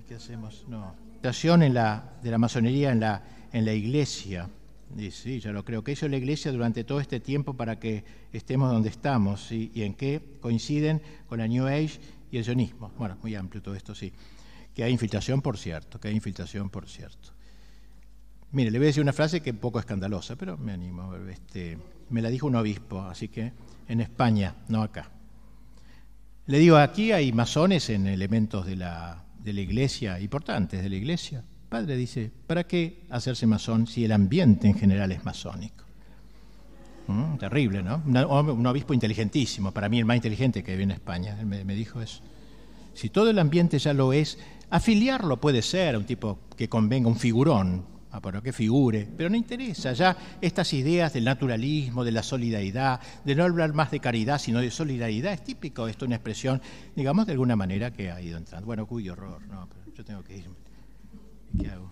¿qué hacemos? No. De la masonería en la Iglesia. Y sí, yo lo creo que hizo la Iglesia durante todo este tiempo para que estemos donde estamos, ¿sí? Y en qué coinciden con la New Age y el sionismo. Bueno, muy amplio todo esto, sí. Que hay infiltración, por cierto, Mire, le voy a decir una frase que es un poco escandalosa, pero me animo. Me la dijo un obispo, así que en España, no acá. Le digo, aquí hay masones en elementos de la Iglesia, importantes de la Iglesia. Padre dice, ¿para qué hacerse masón si el ambiente en general es masónico? Terrible, ¿no? Un obispo inteligentísimo, para mí el más inteligente que vive en España, él me dijo eso. Si todo el ambiente ya lo es, afiliarlo puede ser a un tipo que convenga, un figurón, pero que figure, pero no interesa. Ya estas ideas del naturalismo, de la solidaridad, de no hablar más de caridad, sino de solidaridad, es típico esto, una expresión, digamos, de alguna manera que ha ido entrando. Bueno, cuyo horror, no, pero yo tengo que irme. ¿Qué hago?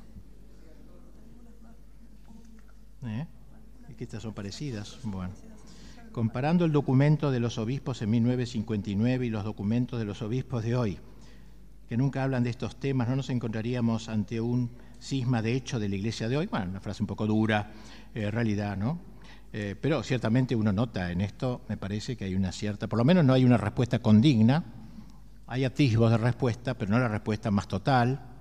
¿Y que estas son parecidas? Bueno, comparando el documento de los obispos en 1959 y los documentos de los obispos de hoy, que nunca hablan de estos temas, no nos encontraríamos ante un cisma de hecho de la Iglesia de hoy. Bueno, una frase un poco dura, realidad, ¿no? Pero ciertamente uno nota en esto, me parece que hay una cierta, por lo menos no hay una respuesta condigna, hay atisbos de respuesta, pero no la respuesta más total,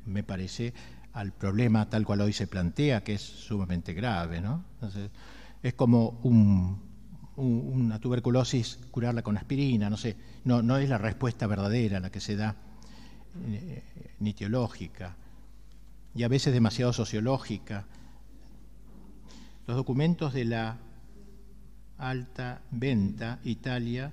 me parece, al problema tal cual hoy se plantea, que es sumamente grave, ¿no? Entonces, es como una tuberculosis, curarla con aspirina, no sé, no es la respuesta verdadera la que se da, ni teológica, y a veces demasiado sociológica. Los documentos de la Alta Venta, Italia,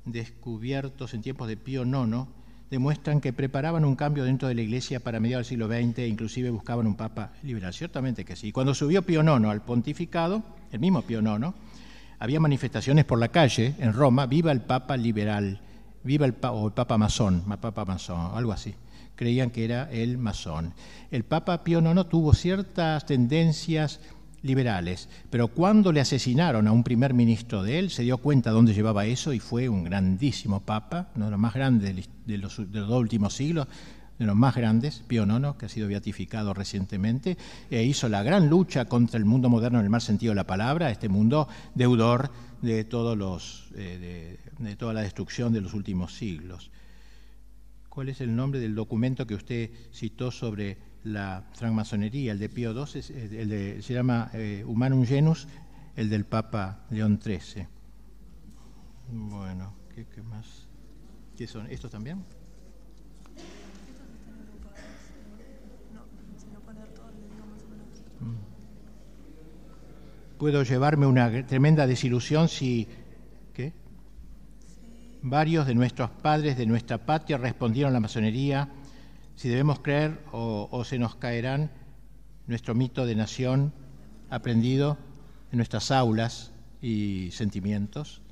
descubiertos en tiempos de Pío IX, demuestran que preparaban un cambio dentro de la Iglesia para mediados del siglo XX e inclusive buscaban un papa liberal. Ciertamente que sí. Cuando subió Pío IX al pontificado, el mismo Pío IX, había manifestaciones por la calle en Roma, viva el papa liberal, viva el papa masón, algo así. Creían que era el masón. El papa Pío IX tuvo ciertas tendencias liberales. Pero cuando le asesinaron a un primer ministro de él, se dio cuenta dónde llevaba eso y fue un grandísimo papa, uno de los más grandes de los dos últimos siglos, de los más grandes, Pío IX, que ha sido beatificado recientemente, e hizo la gran lucha contra el mundo moderno en el mal sentido de la palabra, este mundo deudor de todos de toda la destrucción de los últimos siglos. ¿Cuál es el nombre del documento que usted citó sobre la francmasonería? El de Pío XII, se llama Humanum Genus, el del Papa León XIII. Bueno, ¿qué más? ¿Qué son? ¿Estos también? Puedo llevarme una tremenda desilusión si... ¿Qué? Varios de nuestros padres de nuestra patria respondieron a la masonería. Si debemos creer o se nos caerán nuestro mito de nación aprendido en nuestras aulas y sentimientos.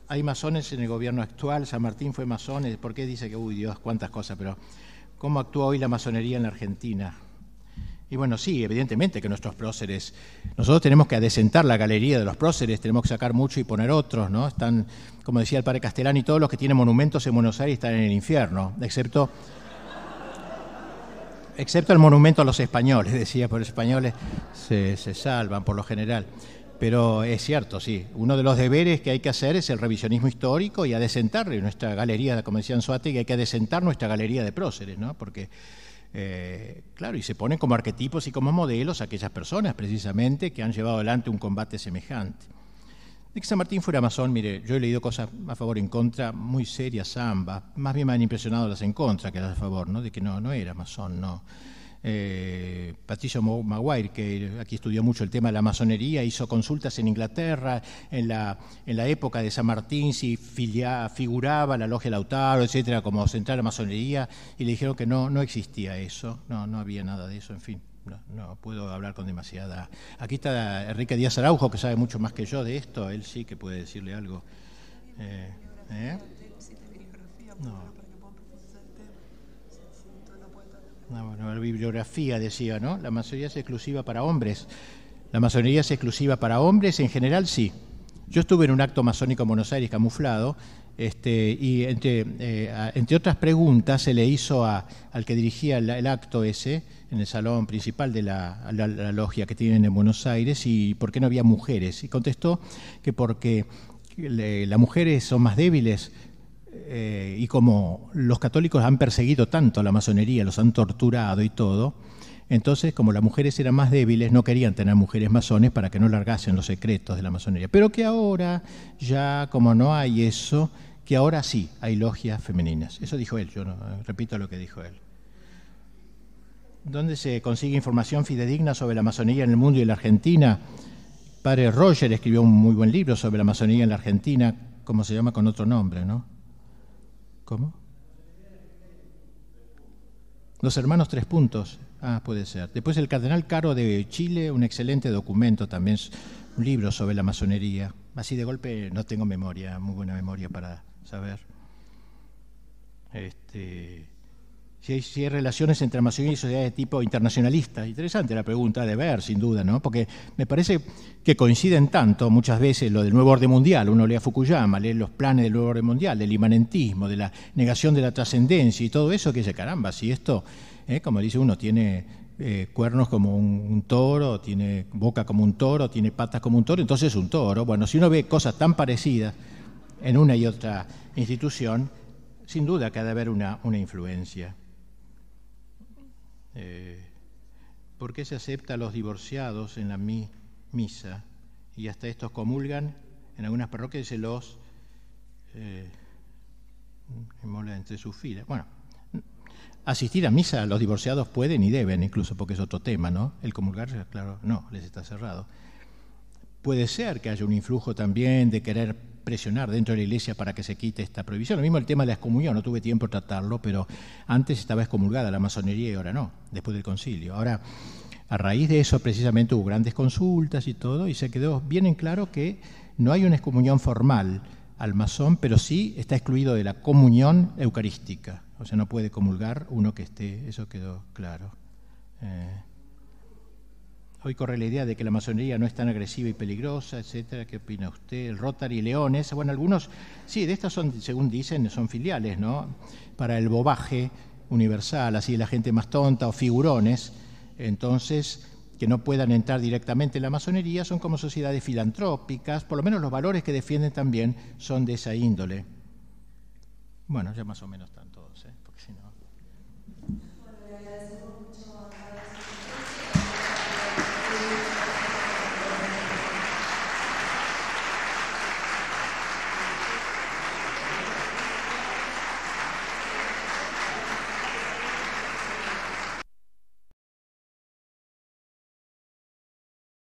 Hay masones en el gobierno actual, San Martín fue masón, ¿por qué dice que, uy Dios, cuántas cosas? Pero ¿cómo actúa hoy la masonería en la Argentina? Y bueno, sí, evidentemente que nuestros próceres, nosotros tenemos que adecentar la galería de los próceres, tenemos que sacar mucho y poner otros, ¿no? Están, como decía el padre Castellani, todos los que tienen monumentos en Buenos Aires están en el infierno, excepto el monumento a los españoles, decía, por los españoles se salvan por lo general. Pero es cierto, sí, uno de los deberes que hay que hacer es el revisionismo histórico y adecentar nuestra galería, como decía Anzoátegui, hay que adecentar nuestra galería de próceres, ¿no? Porque... claro, y se ponen como arquetipos y como modelos aquellas personas precisamente que han llevado adelante un combate semejante. De que San Martín fuera masón, mire, yo he leído cosas a favor y en contra muy serias ambas, más bien me han impresionado las en contra que las a favor, ¿no? De que no era masón, no. Patricio Maguire, que aquí estudió mucho el tema de la masonería, hizo consultas en Inglaterra en la época de San Martín, si figuraba la logia Lautaro, etcétera, como central de la masonería, y le dijeron que no existía eso, no había nada de eso, en fin. No puedo hablar con demasiada... Aquí está Enrique Díaz Araujo, que sabe mucho más que yo de esto, él sí que puede decirle algo. Bueno, la bibliografía decía, ¿no? La masonería es exclusiva para hombres. La masonería es exclusiva para hombres, en general sí. Yo estuve en un acto masónico en Buenos Aires, camuflado, y entre otras preguntas se le hizo al que dirigía el acto ese, en el salón principal de la logia que tienen en Buenos Aires, y por qué no había mujeres. Y contestó que porque las mujeres son más débiles, y como los católicos han perseguido tanto a la masonería, los han torturado y todo, entonces como las mujeres eran más débiles no querían tener mujeres masones para que no largasen los secretos de la masonería, pero que ahora ya como no hay eso, que ahora sí hay logias femeninas. Eso dijo él, yo no, repito lo que dijo él. ¿Dónde se consigue información fidedigna sobre la masonería en el mundo y en la Argentina? Padre Roger escribió un muy buen libro sobre la masonería en la Argentina, ¿cómo se llama? Con otro nombre, ¿no? ¿Cómo? Los hermanos Tres Puntos. Ah, puede ser. Después el Cardenal Caro de Chile, un excelente documento también, un libro sobre la masonería. Así de golpe no tengo memoria, muy buena memoria para saber. Si hay relaciones entre masonería y sociedad de tipo internacionalista. Interesante la pregunta, de ver, sin duda, ¿no? Porque me parece que coinciden tanto muchas veces lo del nuevo orden mundial. Uno lee a Fukuyama, lee los planes del nuevo orden mundial, del imanentismo, de la negación de la trascendencia y todo eso, que dice, caramba, si esto, como dice uno, tiene cuernos como un toro, tiene boca como un toro, tiene patas como un toro, entonces es un toro. Bueno, si uno ve cosas tan parecidas en una y otra institución, sin duda que ha de haber una influencia. ¿Por qué se acepta a los divorciados en la misa y hasta estos comulgan? En algunas parroquias se los inmola entre sus filas. Bueno, asistir a misa los divorciados pueden y deben, incluso porque es otro tema, ¿no? El comulgar, claro, no, les está cerrado. Puede ser que haya un influjo también de querer presionar dentro de la Iglesia para que se quite esta prohibición. Lo mismo el tema de la excomunión, no tuve tiempo de tratarlo, pero antes estaba excomulgada la masonería y ahora no, después del concilio. Ahora, a raíz de eso precisamente hubo grandes consultas y todo, y se quedó bien en claro que no hay una excomunión formal al masón, pero sí está excluido de la comunión eucarística. O sea, no puede comulgar uno que esté, eso quedó claro. Hoy corre la idea de que la masonería no es tan agresiva y peligrosa, etcétera. ¿Qué opina usted? El Rotary Leones, bueno, algunos, sí, de estas son, según dicen, son filiales, ¿no? Para el bobaje universal, así la gente más tonta o figurones, entonces, que no puedan entrar directamente en la masonería, son como sociedades filantrópicas, por lo menos los valores que defienden también son de esa índole. Bueno, ya más o menos están todos, porque si no... Bueno, le agradecemos mucho